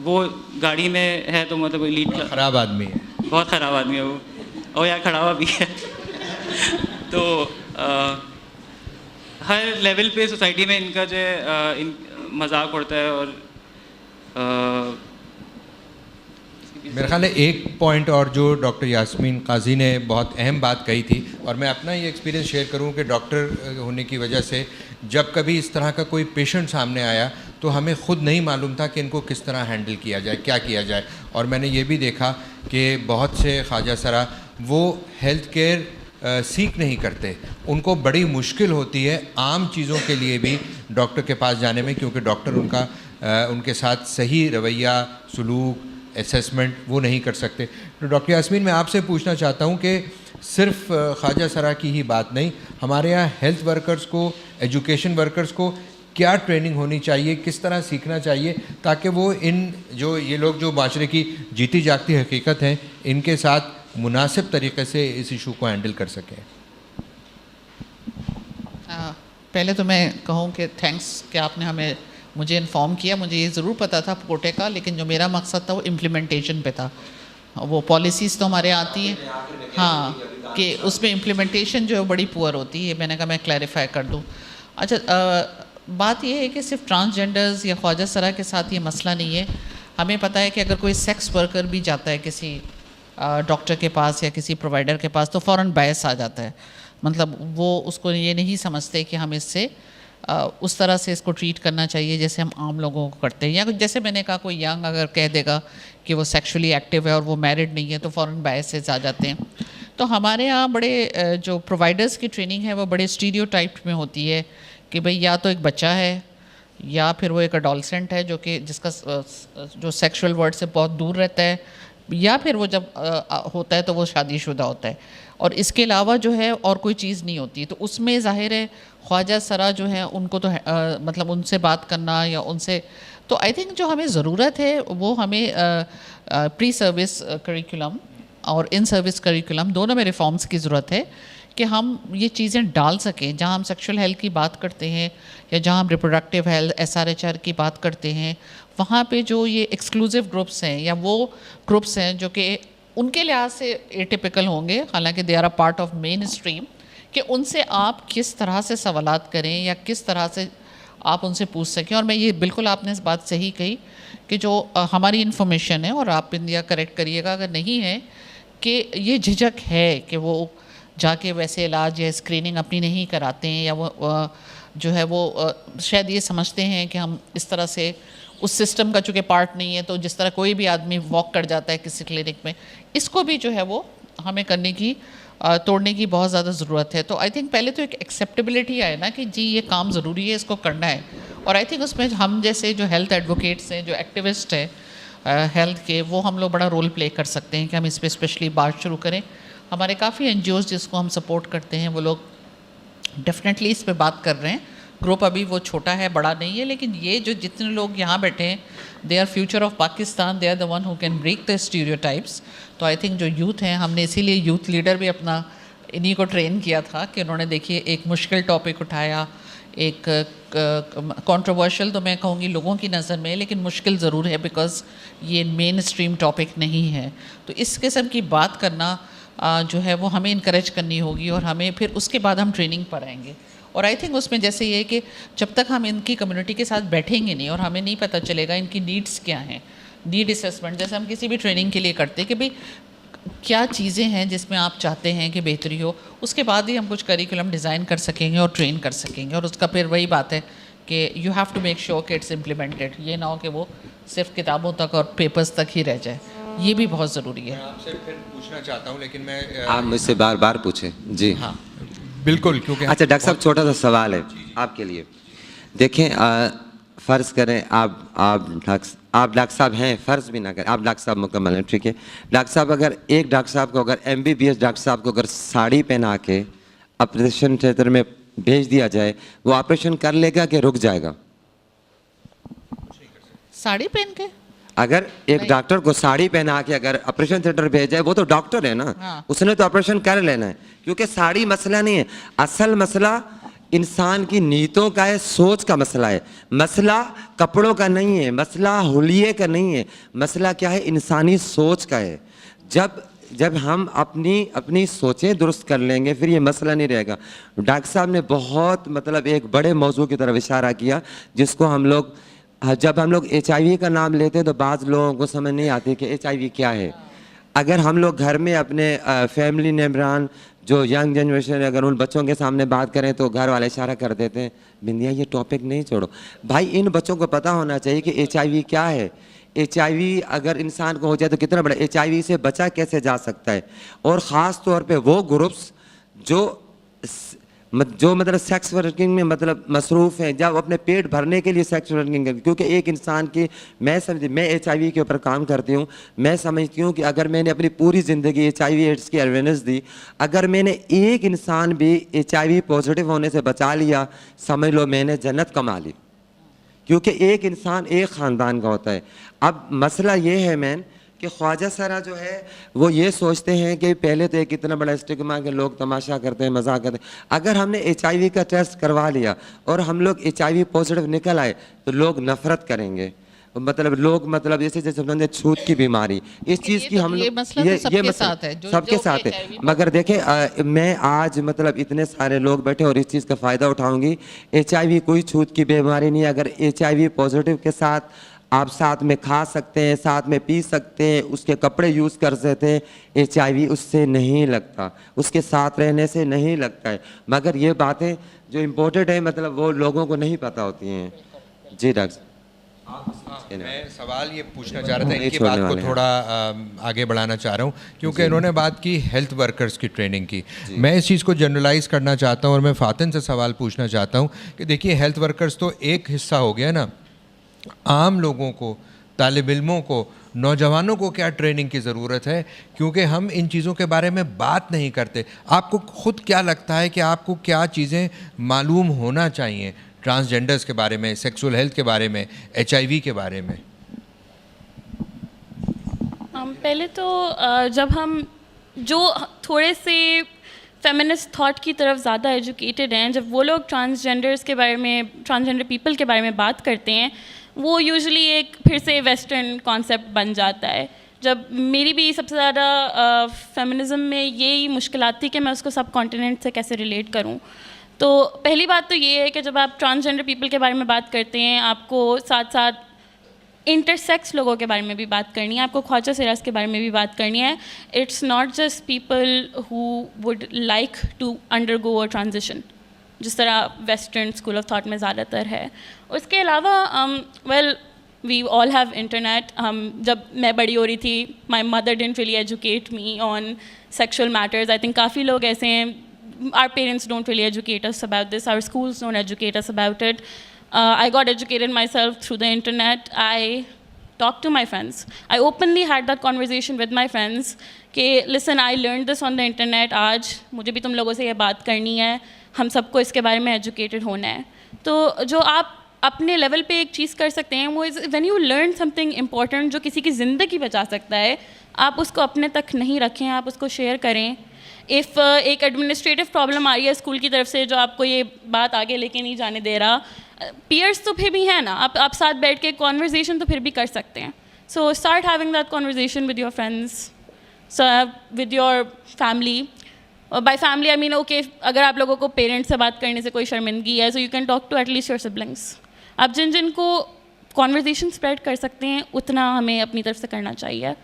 वो गाड़ी में है तो मतलब लीड ख़राब आदमी है, बहुत ख़राब आदमी है वो, और यार खड़ा हुआ भी है तो हर लेवल पे सोसाइटी में इनका जो है मजाक उड़ता है। और मेरे ख्याल है एक पॉइंट और जो डॉक्टर यास्मीन काजी ने बहुत अहम बात कही थी, और मैं अपना ये एक्सपीरियंस शेयर करूं कि डॉक्टर होने की वजह से जब कभी इस तरह का कोई पेशेंट सामने आया तो हमें ख़ुद नहीं मालूम था कि इनको किस तरह हैंडल किया जाए, क्या किया जाए। और मैंने ये भी देखा कि बहुत से ख्वाजा सरा वो हेल्थ केयर सीख नहीं करते, उनको बड़ी मुश्किल होती है आम चीज़ों के लिए भी डॉक्टर के पास जाने में, क्योंकि डॉक्टर उनके साथ सही रवैया, सलूक, असेसमेंट वो नहीं कर सकते। तो डॉक्टर यास्मीन, मैं आपसे पूछना चाहता हूँ कि सिर्फ ख्वाजा सरा की ही बात नहीं, हमारे यहाँ हेल्थ वर्कर्स को, एजुकेशन वर्कर्स को क्या ट्रेनिंग होनी चाहिए, किस तरह सीखना चाहिए ताकि वो इन जो ये लोग जो माशरे की जीती जागती हकीकत हैं इनके साथ मुनासिब तरीके से इस इशू को हैंडल कर सकें। पहले तो मैं कहूँ कि थैंक्स कि आपने मुझे इन्फॉर्म किया। मुझे ये ज़रूर पता था कोटे का, लेकिन जो मेरा मकसद था वो इम्प्लीमेंटेशन पे था। वो पॉलिसीज़ तो हमारे आती हैं, हाँ, कि उसमें इम्प्लीमेंटेशन जो है बड़ी पुअर होती है। मैंने कहा मैं क्लैरिफाई कर दूँ। अच्छा, बात ये है कि सिर्फ ट्रांसजेंडर्स या ख्वाजा सरा के साथ ये मसला नहीं है। हमें पता है कि अगर कोई सेक्स वर्कर भी जाता है किसी डॉक्टर के पास या किसी प्रोवाइडर के पास तो फ़ौरन बायस आ जाता है। मतलब वो उसको ये नहीं समझते कि हम इससे उस तरह से इसको ट्रीट करना चाहिए जैसे हम आम लोगों को करते हैं। या जैसे मैंने कहा, कोई यंग अगर कह देगा कि वो सेक्सुअली एक्टिव है और वो मैरिड नहीं है तो फ़ौरन बायसेस आ जाते हैं। तो हमारे यहाँ बड़े जो प्रोवाइडर्स की ट्रेनिंग है वो बड़े स्टीरियोटाइप में होती है कि भाई या तो एक बच्चा है या फिर वो एक अडोलसेंट है जो कि जिसका जो सेक्सुअल वर्ड से बहुत दूर रहता है, या फिर वो जब होता है तो वो शादीशुदा होता है, और इसके अलावा जो है और कोई चीज़ नहीं होती। तो उसमें ज़ाहिर है ख्वाजा सरा जो है उनको तो मतलब उनसे बात करना या उनसे, तो आई थिंक जो हमें ज़रूरत है वो हमें प्री सर्विस करिकुलम और इन सर्विस करिकुलम दोनों में रिफॉर्म्स की ज़रूरत है कि हम ये चीज़ें डाल सकें। जहाँ हम सेक्सुअल हेल्थ की बात करते हैं या जहाँ हम रिप्रोडक्टिव हेल्थ SRHR की बात करते हैं, वहाँ पे जो ये एक्सक्लूसिव ग्रुप्स हैं या वो ग्रुप्स हैं जो कि उनके लिहाज से एटिपिकल होंगे, हालांकि they are a part of mainstream, कि उनसे आप किस तरह से सवालात करें या किस तरह से आप उनसे पूछ सकें। और मैं ये बिल्कुल, आपने इस बात सही कही कि जो हमारी इन्फॉर्मेशन है, और आप इंडिया करेक्ट करिएगा अगर नहीं है, कि ये झिझक है कि वो जाके वैसे इलाज या स्क्रीनिंग अपनी नहीं कराते हैं, या वो जो है वो शायद ये समझते हैं कि हम इस तरह से उस सिस्टम का चूँकि पार्ट नहीं है, तो जिस तरह कोई भी आदमी वॉक कर जाता है किसी क्लिनिक में, इसको भी जो है वो हमें करने की तोड़ने की बहुत ज़्यादा ज़रूरत है। तो आई थिंक पहले तो एक एक्सेप्टेबिलिटी आए ना कि जी ये काम ज़रूरी है, इसको करना है। और आई थिंक उसमें हम जैसे जो हेल्थ एडवोकेट्स हैं, जो एक्टिविस्ट हैं हेल्थ के, वो हम लोग बड़ा रोल प्ले कर सकते हैं कि हम इस पर स्पेशली बात शुरू करें। हमारे काफ़ी NGOs जिसको हम सपोर्ट करते हैं वो लोग डेफिनेटली इस पे बात कर रहे हैं। ग्रुप अभी वो छोटा है, बड़ा नहीं है, लेकिन ये जो जितने लोग यहाँ बैठे हैं, they are future of Pakistan, they are the one who can break the stereotypes. तो आई थिंक जो यूथ हैं, हमने इसीलिए यूथ लीडर भी अपना इन्हीं को ट्रेन किया था कि उन्होंने देखिए एक मुश्किल टॉपिक उठाया, एक कंट्रोवर्शियल तो मैं कहूँगी लोगों की नज़र में, लेकिन मुश्किल ज़रूर है बिकॉज़ ये मेन स्ट्रीम टॉपिक नहीं है। तो इस किस्म की बात करना जो है वो हमें इनकरेज करनी होगी, और हमें फिर उसके बाद हम ट्रेनिंग पर आएंगे। और आई थिंक उसमें जैसे ये कि जब तक हम इनकी कम्युनिटी के साथ बैठेंगे नहीं और हमें नहीं पता चलेगा इनकी नीड्स क्या हैं, नीड असेसमेंट जैसे हम किसी भी ट्रेनिंग के लिए करते हैं कि भाई क्या चीज़ें हैं जिसमें आप चाहते हैं कि बेहतरी हो, उसके बाद ही हम कुछ करिकुलम डिज़ाइन कर सकेंगे और ट्रेन कर सकेंगे। और उसका फिर वही बात है कि you have to make sure कि इट्स इम्प्लीमेंटेड, ये ना हो कि वो सिर्फ किताबों तक और पेपर्स तक ही रह जाए। ये भी बहुत ज़रूरी है। आपसे फिर पूछना चाहता हूँ, लेकिन मैं आप मुझसे बार बार पूछें जी। हाँ बिल्कुल, क्योंकि अच्छा डॉक्टर साहब, छोटा सा सवाल है आपके लिए। देखें, फ़र्ज़ करें आप डॉक्टर साहब हैं, फ़र्ज़ भी ना करें आप डॉक्टर साहब मुकम्मल हैं, ठीक है। डॉक्टर साहब, अगर एक डॉक्टर साहब को, अगर MBBS डॉक्टर साहब को अगर साड़ी पहना के ऑपरेशन थिएटर में भेज दिया जाए, वो ऑपरेशन कर लेगा कि रुक जाएगा? साड़ी पहन के? अगर एक डॉक्टर को साड़ी पहना के अगर ऑपरेशन थिएटर भेज जाए, वो तो डॉक्टर है ना, हाँ। उसने तो ऑपरेशन कर लेना है, क्योंकि साड़ी मसला नहीं है। असल मसला इंसान की नीयतों का है, सोच का मसला है। मसला कपड़ों का नहीं है, मसला हुलिये का नहीं है, मसला क्या है, इंसानी सोच का है। जब हम अपनी सोचें दुरुस्त कर लेंगे, फिर ये मसला नहीं रहेगा। डॉक्टर साहब ने बहुत मतलब एक बड़े मौजू की तरफ इशारा किया, जिसको हम लोग, जब हम लोग HIV का नाम लेते हैं तो बाज़ लोगों को समझ नहीं आती कि HIV क्या है। अगर हम लोग घर में अपने फैमिली मेम्बरान जो यंग जनरेशन है, अगर उन बच्चों के सामने बात करें तो घर वाले इशारा कर देते हैं, बिंदिया ये टॉपिक नहीं छोड़ो। भाई, इन बच्चों को पता होना चाहिए कि HIV क्या है। HIV अगर इंसान को हो जाए तो कितना बड़ा, HIV से बचा कैसे जा सकता है। और ख़ास तौर पे वो ग्रुप्स जो मतलब सेक्स वर्किंग में मतलब मसरूफ़ हैं, जब अपने पेट भरने के लिए सेक्स वर्किंग करते, क्योंकि एक इंसान की मैं HIV के ऊपर काम करती हूँ, मैं समझती हूँ कि अगर मैंने अपनी पूरी ज़िंदगी HIV एड्स की अवेयरनेस दी, अगर मैंने एक इंसान भी HIV पॉजिटिव होने से बचा लिया, समझ लो मैंने जन्नत कमा ली, क्योंकि एक इंसान एक ख़ानदान का होता है। अब मसला ये है मैन कि ख्वाजा सरा जो है वो ये सोचते हैं कि पहले तो एक इतना बड़ा स्टिग्मा कि लोग तमाशा करते हैं, मजाक करते हैं। अगर हमने HIV का टेस्ट करवा लिया और हम लोग HIV पॉजिटिव निकल आए तो लोग नफरत करेंगे, मतलब लोग मतलब जैसे समझे छूत की बीमारी, इस चीज़ की हम लोग सबके साथ है, सबके साथ है। मगर देखें, मैं आज मतलब इतने सारे लोग बैठे और इस चीज़ का फ़ायदा उठाऊंगी। HIV कोई छूत की बीमारी नहीं है। अगर HIV पॉजिटिव के साथ आप साथ में खा सकते हैं, साथ में पी सकते हैं, उसके कपड़े यूज़ कर सकते हैं, HIV उससे नहीं लगता, उसके साथ रहने से नहीं लगता है। मगर ये बातें जो इम्पोर्टेंट है मतलब वो लोगों को नहीं पता होती हैं। जी डॉक्टर, मैं सवाल ये पूछना चाह रहा था, इनकी बात को थोड़ा आगे बढ़ाना चाह रहा हूँ, क्योंकि इन्होंने बात की हेल्थ वर्कर्स की ट्रेनिंग की। मैं इस चीज़ को जनरलाइज करना चाहता हूँ और मैं फ़ातिन से सवाल पूछना चाहता हूँ कि देखिए, हेल्थ वर्कर्स तो एक हिस्सा हो गया ना, आम लोगों को, तालिब इल्मों को, नौजवानों को क्या ट्रेनिंग की ज़रूरत है, क्योंकि हम इन चीज़ों के बारे में बात नहीं करते। आपको खुद क्या लगता है कि आपको क्या चीज़ें मालूम होना चाहिए ट्रांसजेंडर्स के बारे में, सेक्सुअल हेल्थ के बारे में, HIV के बारे में? पहले तो जब हम जो थोड़े से फेमिनिस्ट थॉट की तरफ ज़्यादा एजुकेटेड हैं, जब वो लोग ट्रांसजेंडर्स के बारे में, ट्रांसजेंडर पीपल के बारे में बात करते हैं, वो यूजुअली एक फिर से वेस्टर्न कॉन्सेप्ट बन जाता है। जब मेरी भी सबसे ज़्यादा फेमिनिज़म में यही मुश्किलात थी कि मैं उसको सब कॉन्टिनेंट से कैसे रिलेट करूं। तो पहली बात तो ये है कि जब आप ट्रांसजेंडर पीपल के बारे में बात करते हैं, आपको साथ साथ इंटरसेक्स लोगों के बारे में भी बात करनी है, आपको ख्वाजा सिराज के बारे में भी बात करनी है। It's not just people who would like to undergo a transition, जिस तरह वेस्टर्न स्कूल ऑफ थॉट में ज़्यादातर है। उसके अलावा well we all have internet. जब मैं बड़ी हो रही थी, my mother didn't really educate me on sexual matters. I think काफ़ी लोग ऐसे हैं, our parents don't really educate us about this, our schools don't educate us about it. I got educated myself through the internet. I talked to my friends. I openly had that conversation with my friends कि listen, I learned this on the internet. आज मुझे भी तुम लोगों से ये बात करनी है, हम सबको इसके बारे में educated होना है। तो जो आप अपने लेवल पे एक चीज़ कर सकते हैं वो when you learn something important जो किसी की ज़िंदगी बचा सकता है, आप उसको अपने तक नहीं रखें, आप उसको शेयर करें। इफ़ एक एडमिनिस्ट्रेटिव प्रॉब्लम आ रही है स्कूल की तरफ से जो आपको ये बात आगे लेके नहीं जाने दे रहा, पीयर्स तो फिर भी है ना, आप साथ बैठ के कॉन्वर्जेसन तो फिर भी कर सकते हैं। So start having that conversation with your friends, with your family. By family I mean okay, अगर आप लोगों को पेरेंट्स से बात करने से कोई शर्मिंदगी है, so you can talk to at least your siblings. आप जिन को कॉन्वर्जेसन स्प्रेड कर सकते हैं उतना हमें अपनी तरफ से करना चाहिए।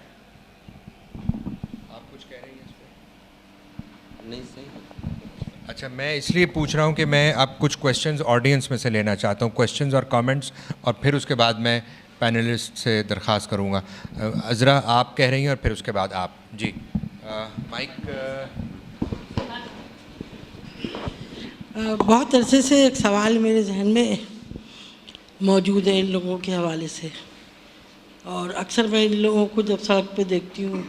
अच्छा, मैं इसलिए पूछ रहा हूँ कि मैं अब कुछ क्वेश्चंस ऑडियंस में से लेना चाहता हूँ, क्वेश्चंस और कमेंट्स, और फिर उसके बाद मैं पैनलिस्ट से दरख्वास्त करूँगा। अज़रा आप कह रही हैं और फिर उसके बाद आप। जी माइक। बहुत अरसे से एक सवाल मेरे जहन में मौजूद है इन लोगों के हवाले से, और अक्सर मैं इन लोगों को जब सड़क पे देखती हूँ,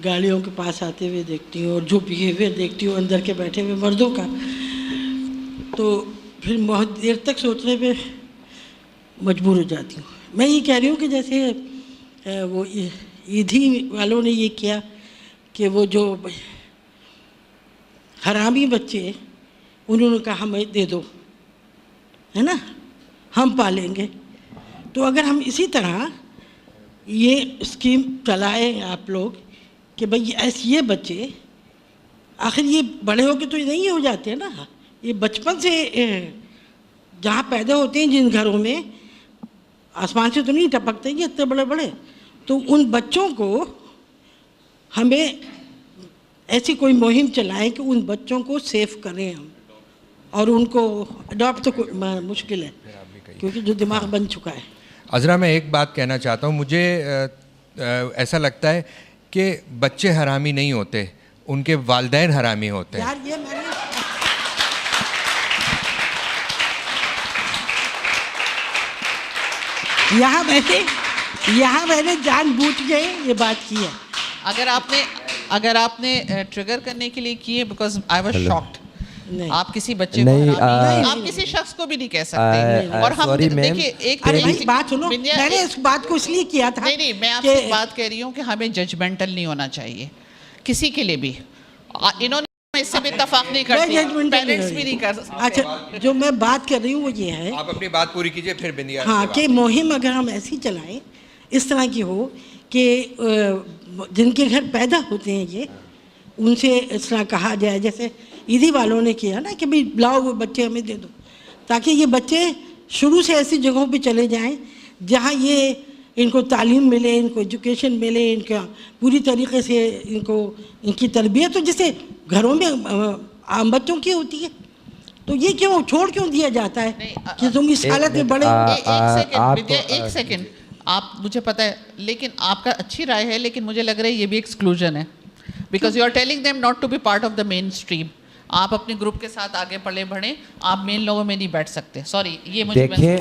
गाड़ियों के पास आते हुए देखती हूँ, और जो बिहेवियर देखती हूँ अंदर के बैठे हुए मर्दों का, तो फिर बहुत देर तक सोचने पे मजबूर हो जाती हूँ। मैं ये कह रही हूँ कि जैसे वो ईदी वालों ने ये किया कि वो जो हरामी बच्चे उन्होंने कहा हमें दे दो, है ना, हम पालेंगे। तो अगर हम इसी तरह ये स्कीम चलाएं आप लोग कि भाई ऐसे ये बच्चे, आखिर ये बड़े होके तो नहीं हो जाते हैं ना, ये बचपन से जहाँ पैदा होते हैं, जिन घरों में आसमान से तो नहीं टपकते ये इतने बड़े बड़े, तो उन बच्चों को हमें ऐसी कोई मुहिम चलाएं कि उन बच्चों को सेव करें हम, और उनको अडॉप्ट तो मुश्किल है क्योंकि जो दिमाग बन चुका है। अज़रा मैं एक बात कहना चाहता हूँ, मुझे ऐसा लगता है कि बच्चे हरामी नहीं होते, उनके वालिदैन हरामी होते हैं। यार ये मैंने यहाँ मैंने जानबूझ के ये बात की है। अगर आपने ट्रिगर करने के लिए किए, बिकॉज आई वाज शॉक्ड। आप किसी बच्चे नहीं, को आप किसी शख्स को भी नहीं कह सकते। और हम देखिए एक बात सुनो, मैंने इस बात को इसलिए किया था। नहीं मैं आपसे बात कह रही हूँ कि हमें जजमेंटल नहीं होना चाहिए किसी के लिए भी। इन्होंने इससे भी इत्तेफाक नहीं करती, पेरेंट्स भी नहीं कर सकते। अच्छा, जो मैं बात कर रही हूँ वो ये है, आप अपनी बात पूरी कीजिए फिर बिंदिया। हाँ, कि मुहिम अगर हम ऐसी चलाएं, इस तरह की हो कि जिनके घर पैदा होते हैं ये, उनसे इस तरह कहा जाए जैसे ईदी वालों ने किया ना कि भाई लाओ वो बच्चे हमें दे दो, ताकि ये बच्चे शुरू से ऐसी जगहों पे चले जाएं जहाँ ये इनको तालीम मिले, इनको एजुकेशन मिले, इनका पूरी तरीके से इनकी तरबियत हो जैसे घरों में आम बच्चों की होती है। तो ये क्यों छोड़ क्यों दिया जाता है कि तुम इस हालत में बड़े एक सेकेंड आप, मुझे पता है, लेकिन आपका अच्छी राय है, लेकिन मुझे लग रहा है ये भी एक्सक्लूजन है, because you are telling them not to be part of the mainstream. आप अपने ग्रुप के साथ आगे बढ़े, आप मेन लोगों में नहीं बैठ सकते। सॉरी, ये मुझे देखिए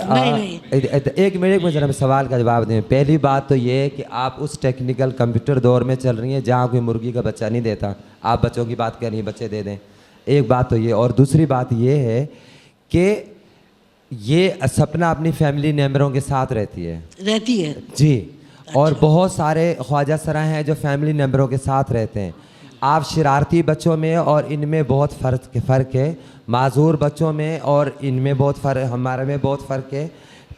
एक मिनट में जरा सवाल का जवाब दें। पहली बात तो ये है कि आप उस टेक्निकल कंप्यूटर दौर में चल रही हैं जहाँ कोई मुर्गी का बच्चा नहीं देता, आप बच्चों की बात कर रही हैं बच्चे दे दें। एक बात तो ये, और दूसरी बात ये है कि ये सपना अपनी फैमिली मेम्बरों के साथ रहती है जी। और बहुत सारे ख्वाजा सरा हैं जो फैमिली मेम्बरों के साथ रहते हैं। आप शरारती बच्चों में और इनमें बहुत फ़र्क है, माजूर बच्चों में और इनमें बहुत फ़र्क, हमारे में बहुत फ़र्क है।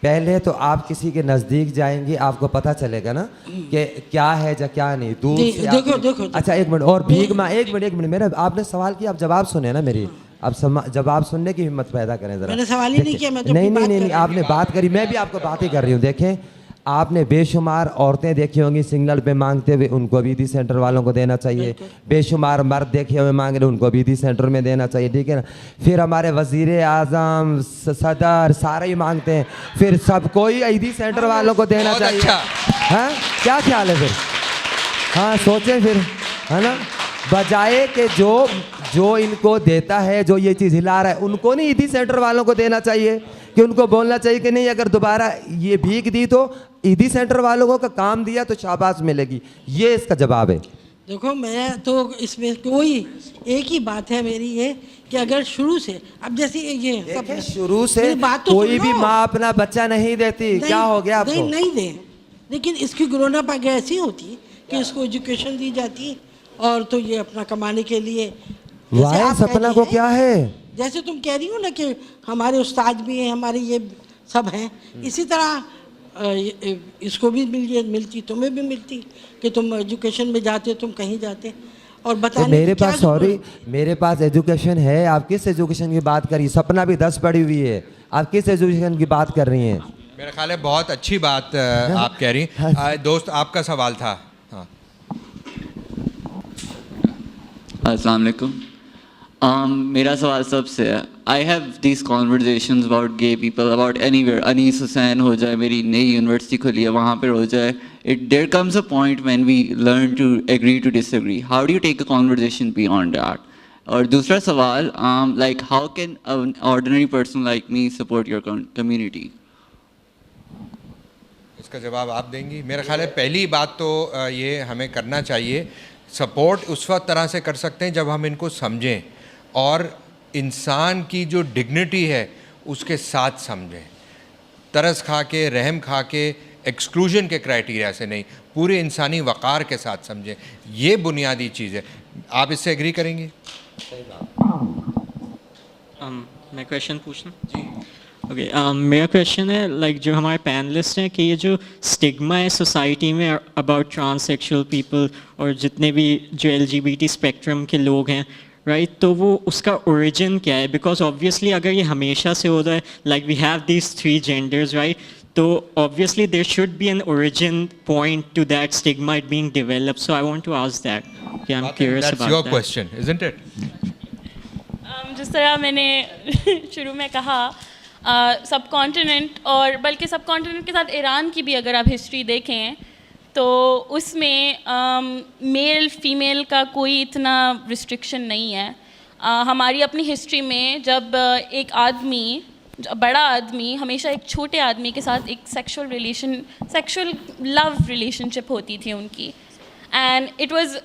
पहले तो आप किसी के नज़दीक जाएंगे, आपको पता चलेगा ना कि क्या है या क्या नहीं। दूर से देखो। अच्छा एक मिनट और भीख माँ, एक मिनट मेरा आपने सवाल किया, आप जवाब सुने ना मेरी, अब जवाब सुनने की हिम्मत पैदा करें ज़रा। मैंने सवाल ही नहीं किया, मैं तो नहीं आपने बात करी, मैं भी आपको बात ही कर रही हूँ। देखें, आपने बेशुमार औरतें देखी होंगी सिग्नल पे मांगते हुए, उनको भी ईदी सेंटर वालों को देना चाहिए। बेशुमार मर्द देखे हुए मांग रहे, उनको भी ईदी सेंटर में देना चाहिए, ठीक है ना। फिर हमारे वजीर आज़म, सदर सारे ही मांगते हैं, फिर सबको ही ईदी सेंटर वालों को देना चाहिए। हाँ, क्या ख्याल है फिर? हाँ सोचें फिर, है ना, बजाय कि जो इनको देता है, जो ये चीज़ हिला रहा है, उनको नहीं ईदी सेंटर वालों को देना चाहिए कि उनको बोलना चाहिए कि नहीं अगर दोबारा ये भीख दी तो ईदी सेंटर वालों को का काम दिया तो शाबाश मिलेगी। ये इसका जवाब है। देखो, मैं तो इसमें कोई एक ही बात है मेरी ये कि अगर शुरू से, अब जैसे ये शुरू से तो कोई भी माँ अपना बच्चा नहीं देती, क्या हो गया आपको? नहीं दे, लेकिन इसकी ग्रोन अप आगे ऐसी होती कि इसको एजुकेशन दी जाती और तो ये अपना कमाने के लिए। सपना को क्या है, जैसे तुम कह रही हो ना कि हमारे उस्ताद भी हैं, हमारे ये सब हैं, इसी तरह इसको भी मिलती, तुम्हें भी मिलती कि तुम एजुकेशन में जाते, तुम कहीं जाते और बताने तो मेरे पास मेरे पास एजुकेशन है। आप किस एजुकेशन की बात कर रही हैं? सपना भी 10 पढ़ी हुई है, आप किस एजुकेशन की बात कर रही हैं? मेरा ख्याल है बहुत अच्छी बात आप कह रही हैं। दोस्त आपका सवाल था। हाँ, अस्सलाम वालेकुम। मेरा सवाल सबसे है. I have these conversations about gay people, about anywhere. Anees Hussain हो जाए, मेरी नई यूनिवर्सिटी खुली है वहाँ पर हो जाए. There comes a point when we learn to agree to disagree. How do you take a conversation beyond that? और दूसरा सवाल, like how can an ordinary person like me support your community? इसका जवाब आप देंगी? मेरा ख्याल है पहली बात तो ये हमें करना चाहिए, सपोर्ट उस वक्त तरह से कर सकते हैं जब हम इनको समझें और इंसान की जो डिग्निटी है उसके साथ समझें. तरस खा के, रहम खा के, एक्सक्लूजन के क्राइटेरिया से नहीं, पूरे इंसानी वक़ार के साथ समझें. ये बुनियादी चीज़ है. आप इससे एग्री करेंगे? मैं क्वेश्चन पूछूं? जी. ओके, मेरा क्वेश्चन है लाइक जो हमारे पैनलिस्ट हैं कि ये जो स्टिग्मा है सोसाइटी में अबाउट ट्रांससेक्सुअल पीपल और जितने भी जो LGBT स्पेक्ट्रम के लोग हैं, राइट, तो वो उसका ओरिजिन क्या है? बिकॉज ऑब्वियसली अगर ये हमेशा से होता है, like we have these 3 genders, right, तो obviously there should be an origin point to that stigma it being developed. So I want to ask that. I am curious about that. That's your question, isn't it? जिस तरह मैंने शुरू में कहा, सब कॉन्टिनेंट और बल्कि सब कॉन्टिनेंट के साथ ईरान की भी अगर आप हिस्ट्री देखें तो उसमें मेल फीमेल का कोई इतना रिस्ट्रिक्शन नहीं है. हमारी अपनी हिस्ट्री में जब एक आदमी, बड़ा आदमी हमेशा एक छोटे आदमी के साथ एक सेक्सुअल लव रिलेशनशिप होती थी उनकी, and it was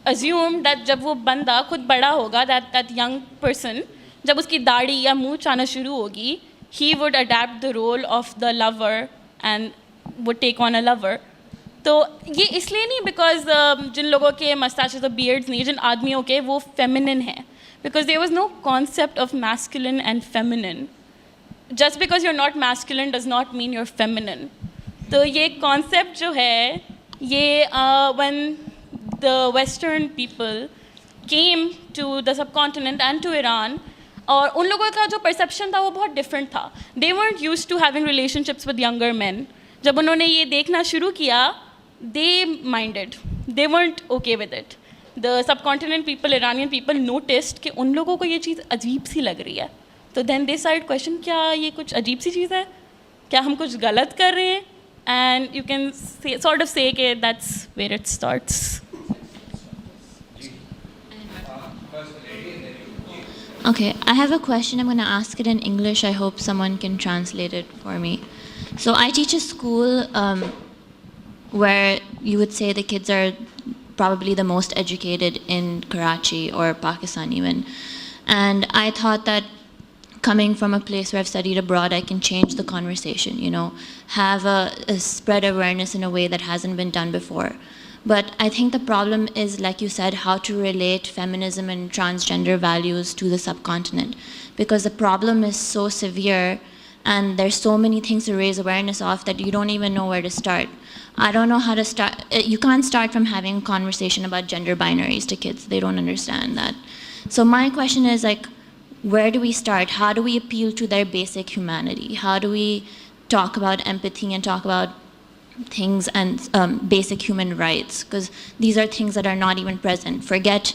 assumed that जब वो बंदा खुद बड़ा होगा, दैट यंग पर्सन जब उसकी दाढ़ी या मूंछ आना शुरू होगी, he would adapt the role of the lover and would take on a lover. तो ये इसलिए नहीं बिकॉज जिन लोगों के मस्टाचेस और बियर्ड्स नहीं, जिन आदमियों के वो फेमिनिन है, because there was no concept of masculine and feminine. Just because you are not masculine does not mean you are feminine. तो ये कॉन्सेप्ट जो है ये when the western people came to the subcontinent and to Iran, और उन लोगों का जो परसेप्शन था वो बहुत डिफरेंट था. दे weren't used to having relationships with younger men. जब उन्होंने ये देखना शुरू किया, they minded, they weren't okay with it. The subcontinent people, Iranian people noticed कि उन लोगों को ये चीज़ अजीब सी लग रही है. तो then they started question, क्या ये कुछ अजीब सी चीज़ है, क्या हम कुछ गलत कर रहे हैं? And you can sort of say कि that's where it starts. Okay, I have a question. I'm going to ask it in English. I hope someone can translate it for me. So I teach a school where you would say the kids are probably the most educated in Karachi or Pakistan even. And I thought that coming from a place where I've studied abroad, I can change the conversation, you know, have a spread awareness in a way that hasn't been done before. But I think the problem is, like you said, how to relate feminism and transgender values to the subcontinent. Because the problem is so severe and there's so many things to raise awareness of that you don't even know where to start. I don't know how to start. You can't start from having a conversation about gender binaries to kids. They don't understand that. So my question is, like, where do we start? How do we appeal to their basic humanity? How do we talk about empathy and talk about things and basic human rights, because these are things that are not even present. Forget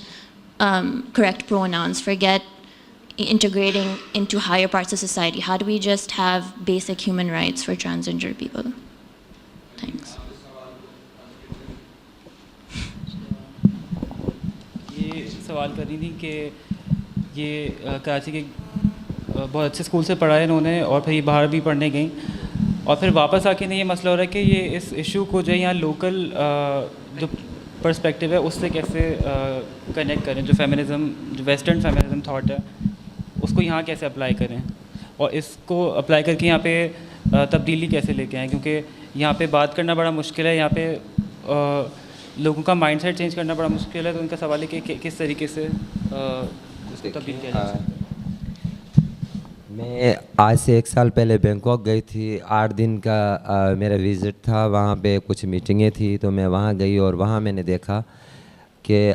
correct pronouns, forget integrating into higher parts of society. How do we just have basic human rights for transgender people? Thanks. ये सवाल कर रही थी कि ये कराची के बहुत अच्छे स्कूल से पढ़ा है इन्होंने और फिर बाहर भी पढ़ने गई और फिर वापस आके नहीं, ये मसला हो रहा है कि ये इस इशू को जो है यहाँ लोकल जो पर्सपेक्टिव है उससे कैसे कनेक्ट करें, जो फेमिनिज़म, जो वेस्टर्न फेमिनिज़म थॉट है उसको यहाँ कैसे अप्लाई करें और इसको अप्लाई करके यहाँ पे तब्दीली कैसे लेके आएँ, क्योंकि यहाँ पे बात करना बड़ा मुश्किल है, यहाँ पे लोगों का माइंडसेट चेंज करना बड़ा मुश्किल है. तो उनका सवाल है कि किस तरीके से उसको तब्दील किया जा सकता है. मैं आज से 1 साल पहले बैंकॉक गई थी. 8 दिन का मेरा विज़िट था. वहाँ पे कुछ मीटिंगें थी तो मैं वहाँ गई और वहाँ मैंने देखा कि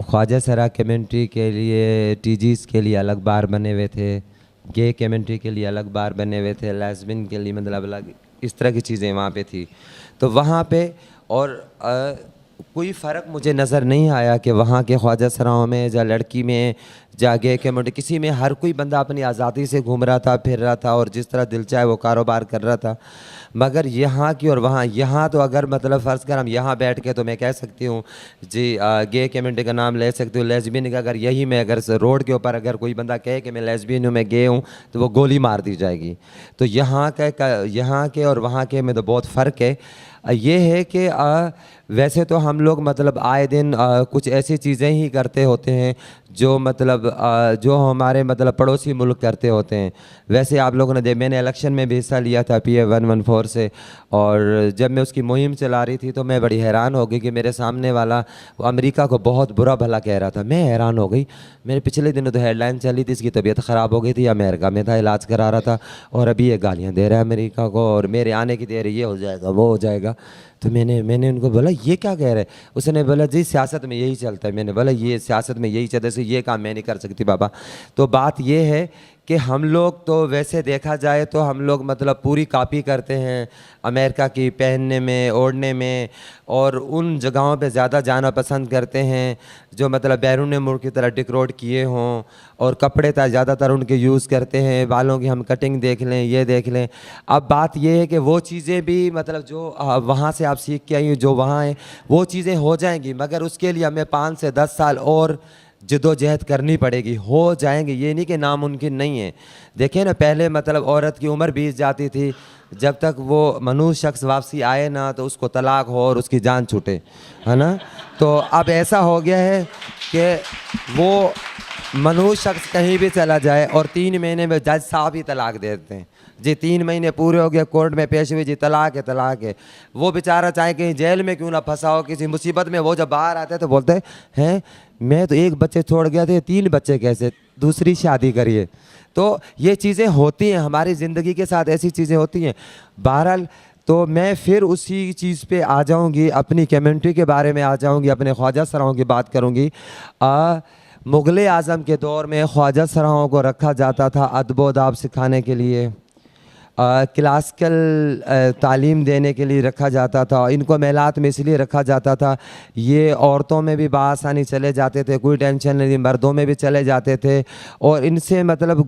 ख्वाजा सरा कम्युनिटी के लिए, टीजीज़ के लिए अलग बार बने हुए थे, गे कम्युनिटी के लिए अलग बार बने हुए थे, लेस्बियन के लिए मतलब अलग, इस तरह की चीज़ें वहाँ पे थी. तो वहाँ पे और कोई फ़र्क मुझे नज़र नहीं आया कि वहाँ के ख्वाजा सराओं में या लड़की में जागे के मुझे किसी में हर कोई बंदा अपनी आज़ादी से घूम रहा था, फिर रहा था और जिस तरह दिल चाहे वो कारोबार कर रहा था। मगर यहाँ की और वहाँ, यहाँ तो अगर मतलब फ़र्ज़ कर हम यहाँ बैठ के तो मैं कह सकती हूँ जी गे कम्युनिटी का नाम ले सकती हूँ, लेस्बियन का अगर यही मैं अगर रोड के ऊपर अगर कोई बंदा कहे कि मैं लेस्बियन हूँ, मैं गे हूँ, तो वो गोली मार दी जाएगी। तो यहाँ के और वहाँ के में तो बहुत फ़र्क है। ये है कि वैसे तो हम लोग मतलब आए दिन कुछ ऐसी चीज़ें ही करते होते हैं जो मतलब जो हमारे मतलब पड़ोसी मुल्क करते होते हैं। वैसे आप लोगों ने मैंने इलेक्शन में भी हिस्सा लिया था PA 114 से, और जब मैं उसकी मुहिम चला रही थी तो मैं बड़ी हैरान हो गई कि मेरे सामने वाला अमेरिका को बहुत बुरा भला कह रहा था। मैं हैरान हो गई, मेरे पिछले दिनों तो हेडलाइन चली थी इसकी तबीयत ख़राब हो गई थी, अमेरिका में था, इलाज करा रहा था, और अभी ये गालियाँ दे रहा है अमेरिका को और मेरे आने की देर, ये हो जाएगा वो हो जाएगा। तो मैंने उनको बोला ये क्या कह रहे हैं? उसने बोला जी सियासत में यही चलता है। मैंने बोला ये सियासत में यही चलता है, ये काम मैं नहीं कर सकती बाबा। तो बात ये है कि हम लोग तो वैसे देखा जाए तो हम लोग मतलब पूरी कॉपी करते हैं अमेरिका की, पहनने में, ओढ़ने में, और उन जगहों पे ज़्यादा जाना पसंद करते हैं जो मतलब बैरून मुल्क की तरह डेकोरेट किए हों, और कपड़े ज़्यादातर उनके यूज़ करते हैं। बालों की हम कटिंग देख लें, ये देख लें। अब बात ये है कि वो चीज़ें भी मतलब जो वहाँ से आप सीख के आई जो वहाँ है वो चीज़ें हो जाएंगी, मगर उसके लिए हमें 5 से 10 साल और जद्दोजहद करनी पड़ेगी। हो जाएंगे, ये नहीं कि नामुमकिन नहीं है। देखिए ना, पहले मतलब औरत की उम्र बीत जाती थी, जब तक वो मनुष्य शख्स वापसी आए ना तो उसको तलाक हो और उसकी जान छूटे, है ना। तो अब ऐसा हो गया है कि वो मनुष्य शख्स कहीं भी चला जाए और 3 महीने में जज साहब ही तलाक देते हैं जी। 3 महीने पूरे हो गए, कोर्ट में पेश हुई जी, तलाक है तलाक है। वो बेचारा चाहे कहीं जेल में क्यों ना फंसा हो, किसी मुसीबत में, वो जब बाहर आते हैं तो बोलते हैं मैं तो 1 बच्चे छोड़ गया था, 3 बच्चे कैसे, दूसरी शादी करिए। तो ये चीज़ें होती हैं हमारी ज़िंदगी के साथ, ऐसी चीज़ें होती हैं। बहरहाल तो मैं फिर उसी चीज़ पे आ जाऊंगी, अपनी कम्युनिटी के बारे में आ जाऊंगी, अपने ख्वाजा सराओं की बात करूंगी। मुग़ल आज़म के दौर में ख्वाजा सराओं को रखा जाता था अदब-ओ-आदाब सिखाने के लिए, क्लासिकल तालीम देने के लिए रखा जाता था। इनको मेलात में इसलिए रखा जाता था, ये औरतों में भी बआसानी चले जाते थे, कोई टेंशन नहीं, मर्दों में भी चले जाते थे, और इनसे मतलब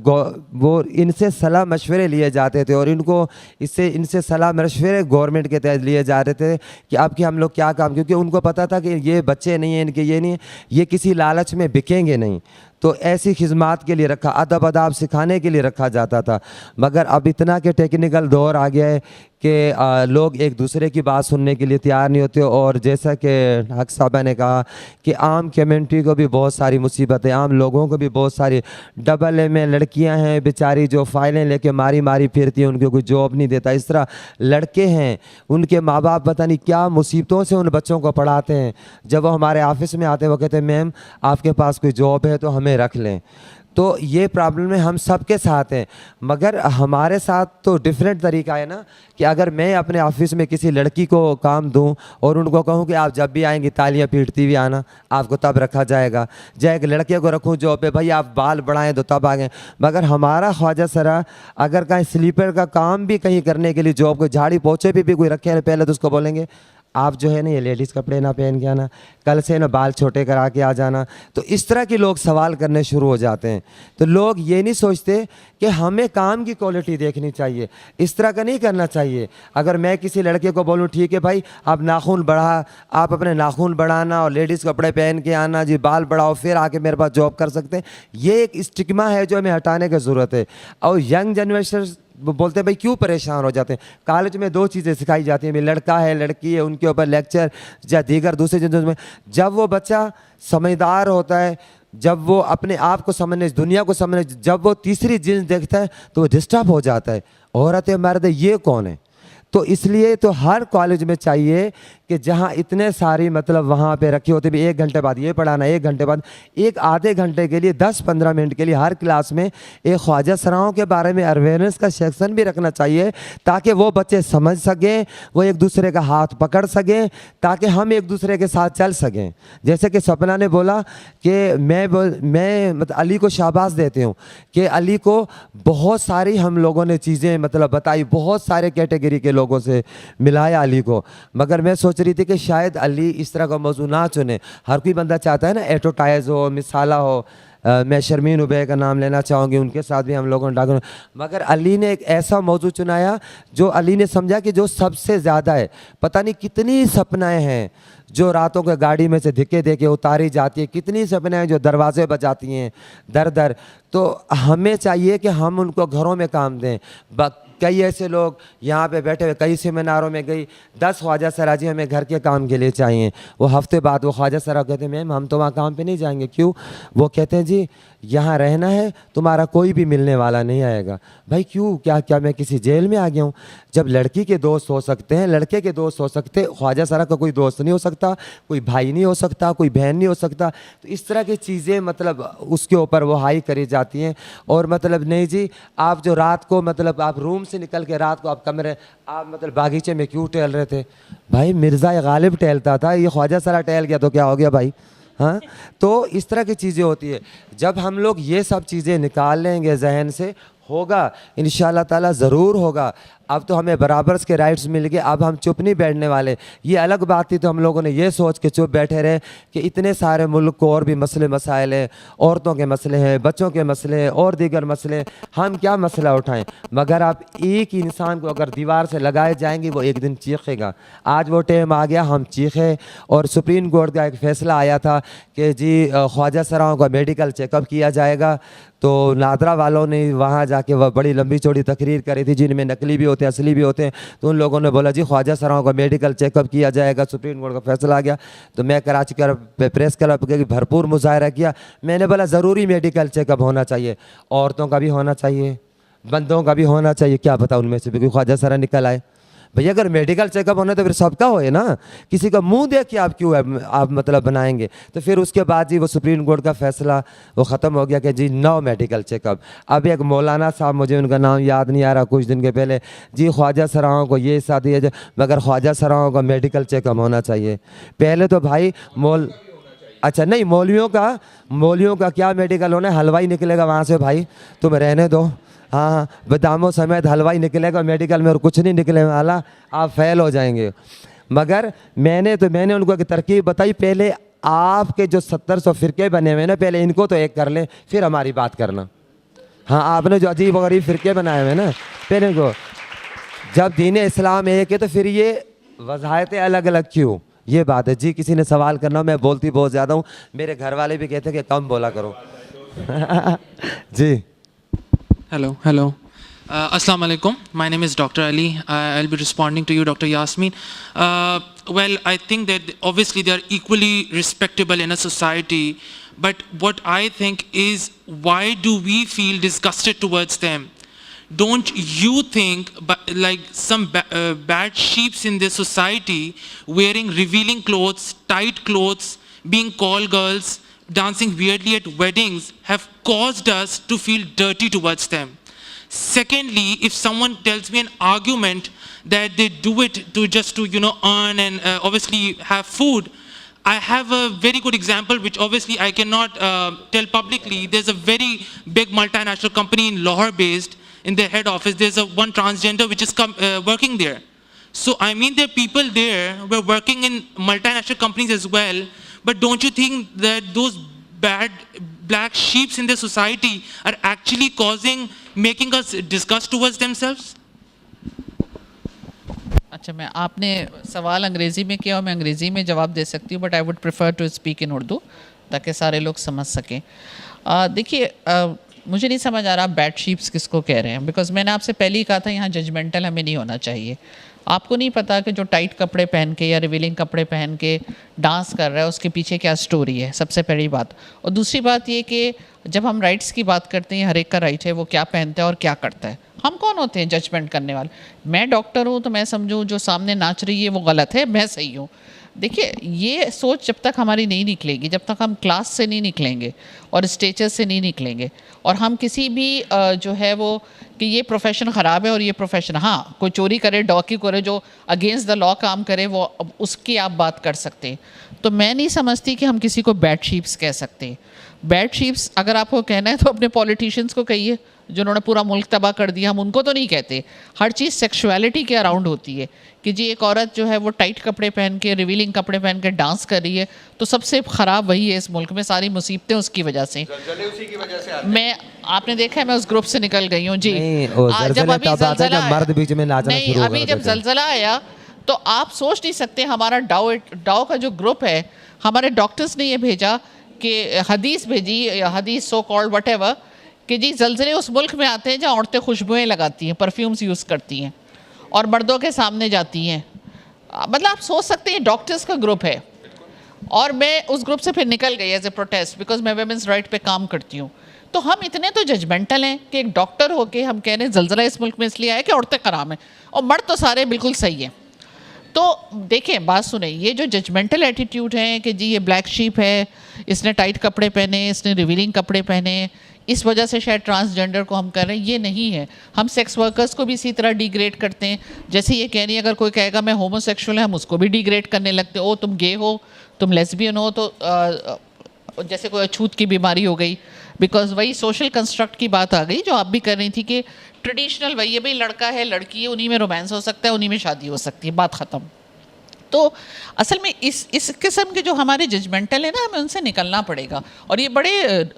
वो इनसे सलाह मशवरे लिए जाते थे, और इनसे सलाह मशवरे गवर्नमेंट के तहत लिए जा रहे थे कि आपके हम लोग क्या काम, क्योंकि उनको पता था कि ये बच्चे नहीं हैं इनके, ये नहीं, ये किसी लालच में बिकेंगे नहीं। तो ऐसी खिदमात के लिए रखा, अदब अदाब सिखाने के लिए रखा जाता था। मगर अब इतना के टेक्निकल दौर आ गया है कि लोग एक दूसरे की बात सुनने के लिए तैयार नहीं होते, और जैसा कि हक साहबा ने कहा कि आम कम्युनिटी को भी बहुत सारी मुसीबतें, आम लोगों को भी बहुत सारी, डबल में लड़कियां हैं बेचारी जो फाइलें लेके मारी मारी फिरती हैं, उनको कोई जॉब नहीं देता। इस तरह लड़के हैं, उनके माँ बाप पता नहीं क्या मुसीबतों से उन बच्चों को पढ़ाते हैं। जब वो हमारे ऑफिस में आते हैं वो कहते हैं मैम आपके पास कोई जॉब है तो हमें रख लें। तो ये प्रॉब्लम है हम सब के साथ हैं, मगर हमारे साथ तो डिफरेंट तरीका है ना, कि अगर मैं अपने ऑफिस में किसी लड़की को काम दूं और उनको कहूं कि आप जब भी आएंगी तालियां पीटती हुई आना, आपको तब रखा जाएगा। या एक लड़के को रखूं जॉब पे, भाई आप बाल बढ़ाएं तो तब आ गए। मगर हमारा ख्वाजा सरा अगर कहीं स्लीपर का काम भी कहीं करने के लिए जॉब को झाड़ी पोछे पे भी कोई रखे पहले तो उसको बोलेंगे आप जो है ना ये लेडीज़ कपड़े ना पहन के आना, कल से ना बाल छोटे करा के आ जाना। तो इस तरह के लोग सवाल करने शुरू हो जाते हैं। तो लोग ये नहीं सोचते कि हमें काम की क्वालिटी देखनी चाहिए, इस तरह का नहीं करना चाहिए। अगर मैं किसी लड़के को बोलूँ ठीक है भाई आप नाखून बढ़ा, आप अपने नाखून बढ़ाना और लेडीज़ कपड़े पहन के आना जी, बाल बढ़ाओ फिर आके मेरे पास जॉब कर सकते हैं, ये एक स्टिग्मा है जो हमें हटाने की ज़रूरत है। और यंग जनरेशन वो बोलते हैं भाई क्यों परेशान हो जाते हैं। कॉलेज में 2 चीज़ें सिखाई जाती हैं, लड़का है लड़की है, उनके ऊपर लेक्चर या दीगर दूसरे चीज़ों में। जब वो बच्चा समझदार होता है, जब वो अपने आप को समझने, दुनिया को समझने, जब वो तीसरी जिन्स देखता है तो वो डिस्टर्ब हो जाता है, औरत है मर्द है ये कौन है। तो इसलिए तो हर कॉलेज में चाहिए कि जहाँ इतने सारी मतलब वहाँ पे रखे होते भी 1 घंटे बाद ये पढ़ाना, 1 घंटे बाद, एक आधे घंटे के लिए 10-15 मिनट के लिए हर क्लास में एक ख्वाजा सराओं के बारे में अवेयरनेस का सेक्शन भी रखना चाहिए, ताकि वो बच्चे समझ सकें, वो एक दूसरे का हाथ पकड़ सकें, ताकि हम एक दूसरे के साथ चल सकें। जैसे कि सपना ने बोला कि मैं मतलब अली को शाबाश देती हूँ कि अली को बहुत सारी हम लोगों ने चीज़ें मतलब बताई, बहुत सारे कैटेगरी के लोगों से मिलाया अली को। मगर मैं सोच सोच रही थी कि शायद अली इस तरह का मौजू ना चुने। हर कोई बंदा चाहता है ना एडवर्टाइज हो, मिसाला हो। मैं शर्मीन उबे का नाम लेना चाहूँगी, उनके साथ भी हम लोगों ने डाक, मगर अली ने एक ऐसा मौजू चुनाया जो अली ने समझा कि जो सबसे ज़्यादा है। पता नहीं कितनी सपनाएं हैं जो रातों के गाड़ी में से धिक्के दे के उतारी जाती है, कितनी सपनाएं जो दरवाजे बजाती हैं दर दर। तो हमें चाहिए कि हम उनको घरों में काम दें। कई ऐसे लोग यहाँ पे बैठे हुए, कई सेमिनारों में गई, 10 ख्वाजा सरा जी हमें घर के काम के लिए चाहिए। वो हफ्ते बाद वो ख्वाजा सरा कहते हैं मैम हम तो वहाँ काम पे नहीं जाएंगे। क्यों? वो कहते हैं जी यहाँ रहना है, तुम्हारा कोई भी मिलने वाला नहीं आएगा। भाई क्यों? क्या मैं किसी जेल में आ गया हूँ? जब लड़की के दोस्त हो सकते हैं, लड़के के दोस्त हो सकते, ख्वाजा सरा का कोई दोस्त नहीं हो सकता, कोई भाई नहीं हो सकता, कोई बहन नहीं हो सकता। तो इस तरह की चीज़ें मतलब उसके ऊपर वो हाई करी जाती हैं। और मतलब नहीं जी, आप जो रात को मतलब आप रूम से निकल के रात को आप कमरे, आप मतलब बागीचे में क्यों टहल रहे थे? भाई मिर्ज़ा गालिब टहलता था, ये ख्वाजा सरा टहल गया तो क्या हो गया भाई? हाँ, तो इस तरह की चीज़ें होती है। जब हम लोग ये सब चीज़ें निकाल लेंगे जहन से, होगा इंशाअल्लाह ताला, ज़रूर होगा। अब तो हमें बराबर के राइट्स मिल गए, अब हम चुप नहीं बैठने वाले। ये अलग बात थी तो हम लोगों ने ये सोच के चुप बैठे रहे कि इतने सारे मुल्क को और भी मसले मसाइल हैं, औरतों के मसले हैं, बच्चों के मसले हैं और दीगर मसले, हम क्या मसला उठाएं? मगर आप एक ही इंसान को अगर दीवार से लगाए जाएंगे वो एक दिन चीखेगा। आज वो टाइम आ गया हम चीखे। और सुप्रीम कोर्ट का एक फ़ैसला आया था कि जी ख्वाजा सराओं का मेडिकल चेकअप किया जाएगा। तो नादरा वालों ने वहाँ जाके वह बड़ी लंबी चौड़ी तकरीर करी थी जिनमें नकली भी होते हैं असली भी होते हैं। तो उन लोगों ने बोला जी ख्वाजा सराओं का मेडिकल चेकअप किया जाएगा, सुप्रीम कोर्ट का फैसला आ गया। तो मैं कराची का प्रेस क्लब के भरपूर मुजाहरा किया। मैंने बोला ज़रूरी मेडिकल चेकअप होना चाहिए, औरतों का भी होना चाहिए, बंदों का भी होना चाहिए। क्या पता उनमें से भी कोई ख्वाजा सरा निकल आए। भैया अगर मेडिकल चेकअप होना तो फिर सबका होए ना, किसी का मुंह देख के आप क्यों आप मतलब बनाएंगे? तो फिर उसके बाद जी वो सुप्रीम कोर्ट का फैसला वो ख़त्म हो गया कि जी नो मेडिकल चेकअप। अब एक मौलाना साहब, मुझे उनका नाम याद नहीं आ रहा, कुछ दिन के पहले जी ख्वाजा सराओं को ये शादी है, मगर ख्वाजा सराओं का मेडिकल चेकअप होना चाहिए। पहले तो भाई अच्छा नहीं, मौलवियों का क्या मेडिकल होना है? हलवाई निकलेगा वहाँ से भाई, तुम रहने दो। हाँ, बादामों समेत हलवाई निकलेगा मेडिकल में और कुछ नहीं निकले वाला, आप फेल हो जाएंगे। मगर मैंने उनको एक तरकीब बताई, पहले आपके जो 700 फ़िरके बने हुए ना, पहले इनको तो एक कर लें, फिर हमारी बात करना। हाँ, आपने जो अजीब गरीब फ़िरके बनाए हुए ना, पहले इनको, जब दीन इस्लाम एक है तो फिर ये वज़ाहतें अलग अलग क्यों? ये बात है जी। किसी ने सवाल करना, मैं बोलती बहुत ज़्यादा हूँ, मेरे घर वाले भी कहते हैं कि कम बोला करो। जी Hello. Assalamu alaikum. My name is Dr. Ali. I'll be responding to you, Dr. Yasmin. Well, I think that obviously they are equally respectable in a society, but what I think is, why do we feel disgusted towards them? Don't you think like some bad sheeps in this society wearing revealing clothes, tight clothes, being called girls, dancing weirdly at weddings have caused us to feel dirty towards them? Secondly, if someone tells me an argument that they do it just to earn and obviously have food, I have a very good example which obviously I cannot tell publicly. There's a very big multinational company in Lahore based. In their head office, there's one transgender which is working there. So I mean, there are people there who are working in multinational companies as well. But don't you think that those bad black sheeps in the society are actually making us disgust towards themselves? अच्छा, मैं आपने सवाल अंग्रेज़ी में किया और मैं अंग्रेज़ी में जवाब दे सकती हूँ, but I would prefer to speak in Urdu ताकि सारे लोग समझ सकें। देखिए, मुझे नहीं समझ आ रहा आप बैड शीप्स किसको कह रहे हैं, बिकॉज मैंने आपसे पहले ही कहा था यहाँ जजमेंटल हमें नहीं होना चाहिए। आपको नहीं पता कि जो टाइट कपड़े पहन के या रिवीलिंग कपड़े पहन के डांस कर रहा है उसके पीछे क्या स्टोरी है, सबसे पहली बात। और दूसरी बात ये कि जब हम राइट्स की बात करते हैं, हर एक का राइट है वो क्या पहनता है और क्या करता है। हम कौन होते हैं जजमेंट करने वाले? मैं डॉक्टर हूँ तो मैं समझूँ जो सामने नाच रही है वो गलत है, मैं सही हूँ। देखिए, ये सोच जब तक हमारी नहीं निकलेगी, जब तक हम क्लास से नहीं निकलेंगे और स्टेटस से नहीं निकलेंगे, और हम किसी भी जो है वो कि ये प्रोफेशन ख़राब है और ये प्रोफेशन, हाँ कोई चोरी करे, डॉकी करे, जो अगेंस्ट द लॉ काम करे, वो उसकी आप बात कर सकते हैं। तो मैं नहीं समझती कि हम किसी को बैड शीप्स कह सकते हैं। बैड शीप्स अगर आपको कहना है तो अपने पॉलिटिशियंस को कहिए, जिन्होंने पूरा मुल्क तबाह कर दिया, हम उनको तो नहीं कहते। हर चीज़ सेक्सुअलिटी के अराउंड होती है कि जी एक औरत जो है वो टाइट कपड़े पहन के, रिवीलिंग कपड़े पहन के डांस कर रही है, तो सबसे ख़राब वही है इस मुल्क में, सारी मुसीबतें उसकी वजह से। उसी की वजह से मैं आपने देखा है मैं उस ग्रुप से निकल गई हूँ जी। जब अभी जब मर्द बीच में नाचना नहीं, शुरू अभी जब ज़लज़ला आया तो आप सोच नहीं सकते, हमारा डाओ का जो ग्रुप है, हमारे डॉक्टर्स ने ये भेजा कि हदीस भेजी, हदीस सो कॉल्ड वटेवर, कि जी ज़लज़ले उस मुल्क में आते हैं जहाँ औरतें खुशबुएँ लगाती हैं, परफ्यूम्स यूज़ करती हैं और मर्दों के सामने जाती हैं। मतलब आप सोच सकते हैं डॉक्टर्स का ग्रुप है। और मैं उस ग्रुप से फिर निकल गई एज ए प्रोटेस्ट, बिकॉज मैं वेमेंस राइट पे काम करती हूँ। तो हम इतने तो जजमेंटल हैं कि एक डॉक्टर होके हम कह रहे हैं ज़लज़ला इस मुल्क में इसलिए आया कि औरतें खराब हैं और मर्द तो सारे बिल्कुल सही हैं। तो देखें, बात सुने, ये जो जजमेंटल एटीट्यूड है कि जी ये ब्लैक शीप है, इसने टाइट कपड़े पहने, इसने रिवीलिंग कपड़े पहने, इस वजह से शायद ट्रांसजेंडर को हम कर रहे हैं, ये नहीं है। हम सेक्स वर्कर्स को भी इसी तरह डिग्रेड करते हैं। जैसे ये कह रही है, अगर कोई कहेगा मैं होमोसेक्सुअल है, हम उसको भी डिग्रेड करने लगते हैं। ओ तुम गे हो, तुम लेस्बियन हो, तो जैसे कोई अछूत की बीमारी हो गई। बिकॉज वही सोशल कंस्ट्रक्ट की बात आ गई जो आप भी कर रही थी कि ट्रेडिशनल वही है, भाई लड़का है लड़की है, उन्हीं में रोमांस हो सकता है, उन्हीं में शादी हो सकती है, बात ख़त्म। तो असल में इस किस्म के जो हमारे जजमेंटल है ना, हमें उनसे निकलना पड़ेगा। और ये बड़े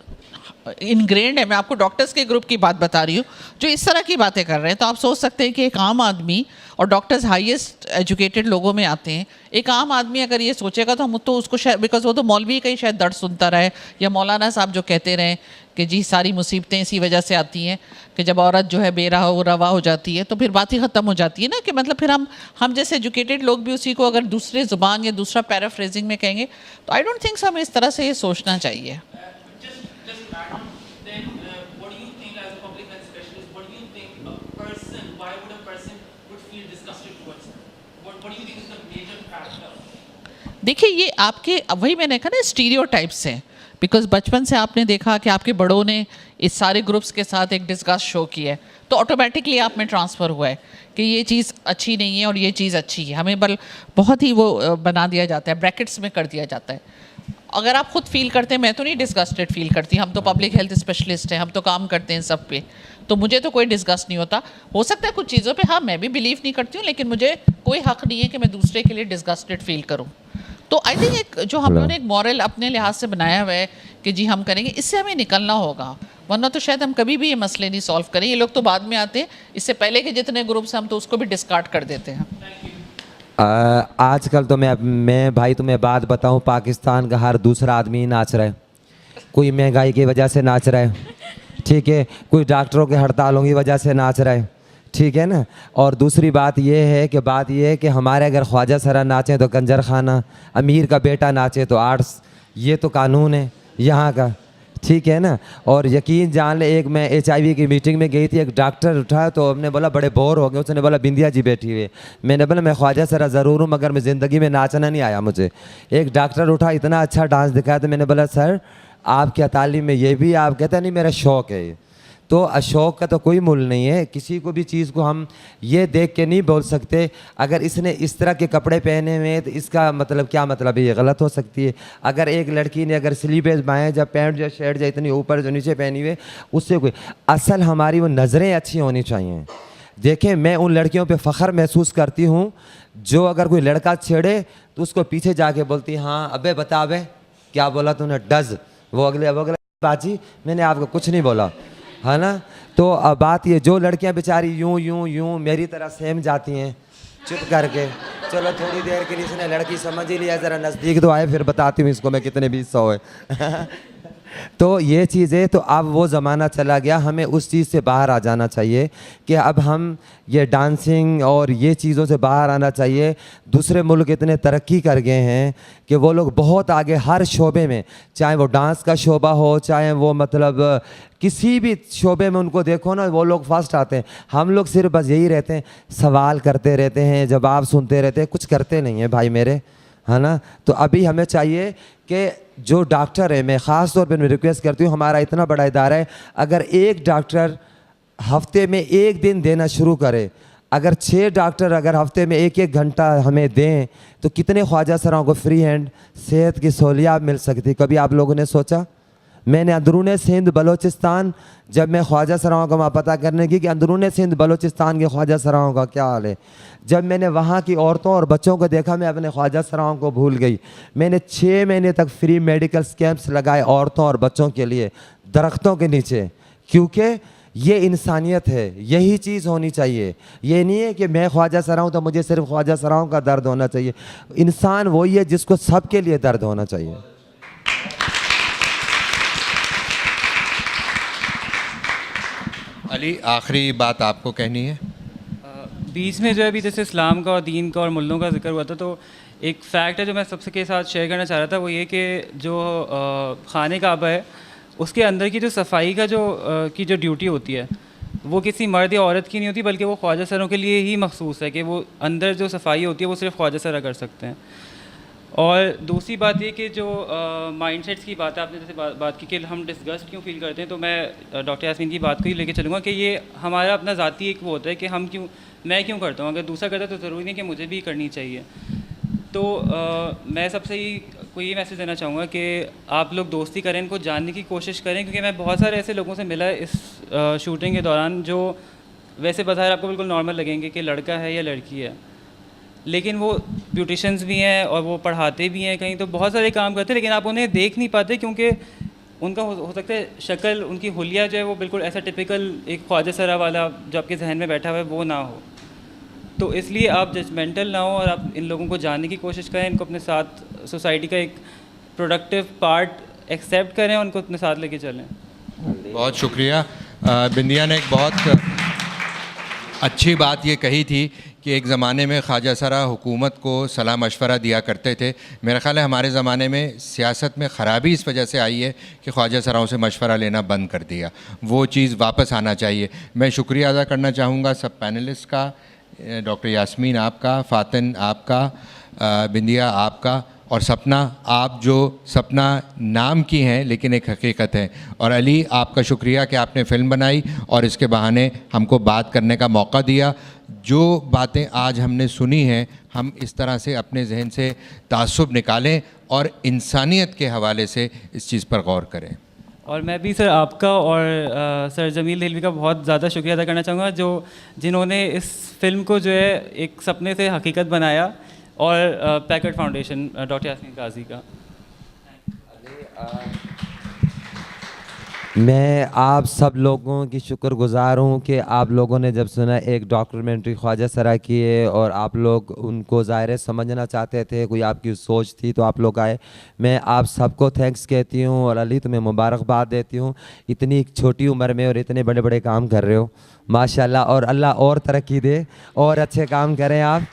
इनग्रेंड है। मैं आपको डॉक्टर्स के ग्रुप की बात बता रही हूँ जो इस तरह की बातें कर रहे हैं। तो आप सोच सकते हैं कि एक आम आदमी, और डॉक्टर्स हाईएस्ट एजुकेटेड लोगों में आते हैं, एक आम आदमी अगर ये सोचेगा तो हम तो उसको शायद, बिकॉज वो तो मौलवी का ही शायद दर्द सुनता रहे, या मौलाना साहब जो कहते रहें कि जी सारी मुसीबतें इसी वजह से आती हैं कि जब औरत जो है बेरवा हो जाती है तो फिर बात ही ख़त्म हो जाती है ना, कि मतलब फिर हम जैसे एजुकेटेड लोग भी उसी को अगर दूसरे ज़ुबान या दूसरा पैराफ्रेजिंग में कहेंगे तो आई डोंट थिंक हमें इस तरह से ये सोचना चाहिए। देखिए, ये आपके, वही मैंने कहा ना, स्टीरियोटाइप्स हैं। बिकॉज बचपन से आपने देखा कि आपके बड़ों ने इस सारे ग्रुप्स के साथ एक डिस्कस शो किया है, तो ऑटोमेटिकली आप में ट्रांसफ़र हुआ है कि ये चीज़ अच्छी नहीं है और ये चीज़ अच्छी है। हमें बहुत ही वो बना दिया जाता है, ब्रैकेट्स में कर दिया जाता है। अगर आप खुद फील करते हैं, मैं तो नहीं डिस्गस्टेड फील करती, हम तो पब्लिक हेल्थ स्पेशलिस्ट हैं, हम तो काम करते हैं सब पे, तो मुझे तो कोई डिस्गस्ट नहीं होता। हो सकता है कुछ चीज़ों पे हाँ मैं भी बिलीव नहीं करती हूँ, लेकिन मुझे कोई हक़ नहीं है कि मैं दूसरे के लिए डिस्गस्टेड फील करूँ। तो आई थिंक एक जो हम लोगों ने एक मॉरल अपने लिहाज से बनाया हुआ है कि जी हम करेंगे, इससे हमें निकलना होगा, वरना तो शायद हम कभी भी ये मसले नहीं सॉल्व करें। ये लोग तो बाद में आते हैं, इससे पहले के जितने ग्रुप्स हैं हम तो उसको भी डिस्कार्ड कर देते हैं। आजकल तो मैं भाई तुम्हें बात बताऊं, पाकिस्तान का हर दूसरा आदमी नाच रहा है। कोई महंगाई की वजह से नाच रहा है, ठीक है, कोई डॉक्टरों के हड़तालों की वजह से नाच रहा है, ठीक है ना। और दूसरी बात ये है कि हमारे अगर ख्वाजा सरा नाचें तो कंजर खाना, अमीर का बेटा नाचे तो आर्ट्स, ये तो कानून है यहाँ का, ठीक है ना। और यकीन जान ले, एक मैं HIV की मीटिंग में गई थी, एक डॉक्टर उठा तो हमने बोला बड़े बोर हो गए, उसने बोला बिंदिया जी बैठी हुई है। मैंने बोला मैं ख्वाजा सरा ज़रूर हूँ मगर मैं ज़िंदगी में नाचना नहीं आया मुझे। एक डॉक्टर उठा, इतना अच्छा डांस दिखाया, तो मैंने बोला सर आपके तालीम में ये भी, आप कहते नहीं मेरा शौक़ है। तो अशौक का तो कोई मूल नहीं है। किसी को भी चीज़ को हम ये देख के नहीं बोल सकते अगर इसने इस तरह के कपड़े पहने हुए हैं तो इसका मतलब क्या मतलब है, ये गलत हो सकती है। अगर एक लड़की ने अगर स्लीवेज बाएँ जब पैंट जो शर्ट जो इतनी ऊपर जो नीचे पहनी हुई, उससे कोई असल हमारी वो नज़रें अच्छी होनी चाहिए। देखें, मैं उन लड़कियों पे फ़ख्र महसूस करती हूँ जो अगर कोई लड़का छेड़े तो उसको पीछे जाके बोलती हाँ अबे बता बे क्या बोला तूने, डज वो अगले बाजी मैंने आपको कुछ नहीं बोला, है ना। तो अब बात ये, जो लड़कियां बेचारी यूं मेरी तरह सेम जाती हैं चुप करके, चलो थोड़ी देर के लिए इसने लड़की समझ ही लिया, ज़रा नज़दीक तो आए फिर बताती हूँ इसको मैं कितने 200 है। तो ये चीज़ें, तो अब वो ज़माना चला गया, हमें उस चीज़ से बाहर आ जाना चाहिए कि अब हम ये डांसिंग और ये चीज़ों से बाहर आना चाहिए। दूसरे मुल्क इतने तरक्की कर गए हैं कि वो लोग बहुत आगे हर शोबे में, चाहे वो डांस का शोबा हो, चाहे वो मतलब किसी भी शोबे में उनको देखो ना, वो लोग फर्स्ट आते हैं। हम लोग सिर्फ बस यही रहते हैं, सवाल करते रहते हैं, जवाब सुनते रहते हैं, कुछ करते नहीं हैं भाई मेरे, है ना। तो अभी हमें चाहिए कि जो डॉक्टर है, मैं ख़ास तौर पर रिक्वेस्ट करती हूँ, हमारा इतना बड़ा इदारा है, अगर एक डॉक्टर हफ्ते में 1 दिन देना शुरू करे, अगर 6 डॉक्टर अगर हफ्ते में 1-1 घंटा हमें दें तो कितने ख्वाजा सराओं को फ्री हैंड सेहत की सहूलियात मिल सकती। कभी आप लोगों ने सोचा? मैंने अंदरून सिंध बलूचिस्तान, जब मैं ख्वाजा सराओं का वहाँ पता करने की कि अंदरून सिंध बलूचिस्तान के ख्वाजा सराओं का क्या हाल है, जब मैंने वहाँ की औरतों और बच्चों को देखा मैं अपने ख्वाजा सराओं को भूल गई। मैंने 6 महीने तक फ्री मेडिकल कैंप्स लगाए औरतों और बच्चों के लिए दरख्तों के नीचे, क्योंकि ये इंसानियत है, यही चीज़ होनी चाहिए। ये नहीं है कि मैं ख्वाजा सरा हूँ तो मुझे सिर्फ ख्वाजा सराओं का दर्द होना चाहिए। इंसान वही है जिसको सबके लिए दर्द होना चाहिए। अली, आखिरी बात आपको कहनी है? बीच में जो है अभी जैसे इस्लाम का और दीन का और मुल्लों का जिक्र हुआ था, तो एक फ़ैक्ट है जो मैं सबके साथ शेयर करना चाह रहा था, वो ये कि जो खाने काबा है उसके अंदर की जो सफाई का जो ड्यूटी होती है वो किसी मर्द या औरत की नहीं होती, बल्कि वो ख्वाजा सरों के लिए ही मखसूस है कि वो अंदर जो सफाई होती है वो सिर्फ ख्वाजा सरा कर सकते हैं। और दूसरी बात ये कि जो माइंडसेट्स की बात है, आपने जैसे बात की कि हम डिस्गस्ट क्यों फील करते हैं, तो मैं डॉक्टर यास्मीन की बात को ही लेके चलूँगा कि ये हमारा अपना ज़ाती एक वो होता है कि मैं क्यों करता हूँ, अगर दूसरा करता है तो ज़रूरी नहीं कि मुझे भी करनी चाहिए। तो मैं सबसे ही को ये मैसेज देना चाहूँगा कि आप लोग दोस्ती करें, इनको जानने की कोशिश करें, क्योंकि मैं बहुत सारे ऐसे लोगों से मिला इस शूटिंग के दौरान जो वैसे बाहर आपको बिल्कुल नॉर्मल लगेंगे कि लड़का है या लड़की है, लेकिन वो ब्यूटिशंस भी हैं और वो पढ़ाते भी हैं कहीं, तो बहुत सारे काम करते हैं, लेकिन आप उन्हें देख नहीं पाते क्योंकि उनका हो सकता है शक्ल, उनकी हुलिया जो है वो बिल्कुल ऐसा टिपिकल एक ख्वाजा सरा वाला जो आपके जहन में बैठा हुआ है वो ना हो। तो इसलिए आप जजमेंटल ना हो और आप इन लोगों को जानने की कोशिश करें, इनको अपने साथ सोसाइटी का एक प्रोडक्टिव पार्ट एक्सेप्ट करें और उनको अपने साथ लेके चलें। बहुत शुक्रिया। बिंदिया ने एक बहुत अच्छी बात ये कही थी कि एक ज़माने में ख्वाजा सरा हुकूमत को सलाह मशवरा दिया करते थे। मेरा ख़्याल है हमारे ज़माने में सियासत में ख़राबी इस वजह से आई है कि ख्वाजा सराओं से मशवरा लेना बंद कर दिया, वो चीज़ वापस आना चाहिए। मैं शुक्रिया अदा करना चाहूँगा सब पैनलिस्ट का, डॉक्टर यास्मीन आपका, फ़ातिन आपका, बिंदिया आपका, और सपना, आप जो सपना नाम की हैं लेकिन एक हकीकत है, और अली आपका शुक्रिया कि आपने फ़िल्म बनाई और इसके बहाने हमको बात करने का मौका दिया। जो बातें आज हमने सुनी हैं हम इस तरह से अपने जहन से तासुब निकालें और इंसानियत के हवाले से इस चीज़ पर गौर करें। और मैं भी सर आपका और सर जमील दिलवी का बहुत ज़्यादा शुक्रिया अदा करना चाहूँगा जिन्होंने इस फिल्म को जो है एक सपने से हकीकत बनाया, और पैकेट फाउंडेशन डॉक्टर यास्मीन काजी का। मैं आप सब लोगों की शुक्रगुजार हूँ कि आप लोगों ने जब सुना एक डॉक्यूमेंट्री ख्वाजा सरा की है और आप लोग उनको ज़ाहिर समझना चाहते थे, कोई आपकी सोच थी तो आप लोग आए। मैं आप सबको थैंक्स कहती हूँ और अली तुम्हें मुबारकबाद देती हूँ, इतनी छोटी उम्र में और इतने बड़े बड़े काम कर रहे हो, माशाल्लाह, और अल्लाह और तरक्की दे और अच्छे काम करें आप।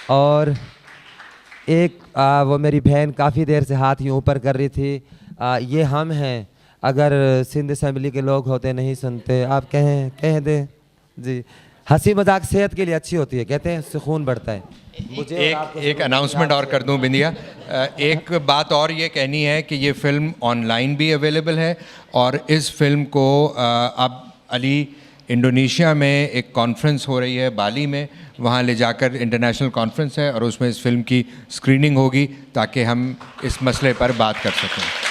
और एक वो मेरी बहन काफ़ी देर से हाथ यूँ ऊपर कर रही थी, ये हम हैं, अगर सिंध असम्बली के लोग होते नहीं सुनते, आप कह दें जी। हंसी मजाक सेहत के लिए अच्छी होती है, कहते हैं सुकून बढ़ता है। मुझे एक अनाउंसमेंट और कर दूं बिंदिया, एक बात और ये कहनी है कि ये फ़िल्म ऑनलाइन भी अवेलेबल है, और इस फिल्म को अब अली इंडोनेशिया में एक कॉन्फ्रेंस हो रही है बाली में, वहाँ ले जाकर इंटरनेशनल कॉन्फ्रेंस है और उसमें इस फिल्म की स्क्रीनिंग होगी ताकि हम इस मसले पर बात कर सकें।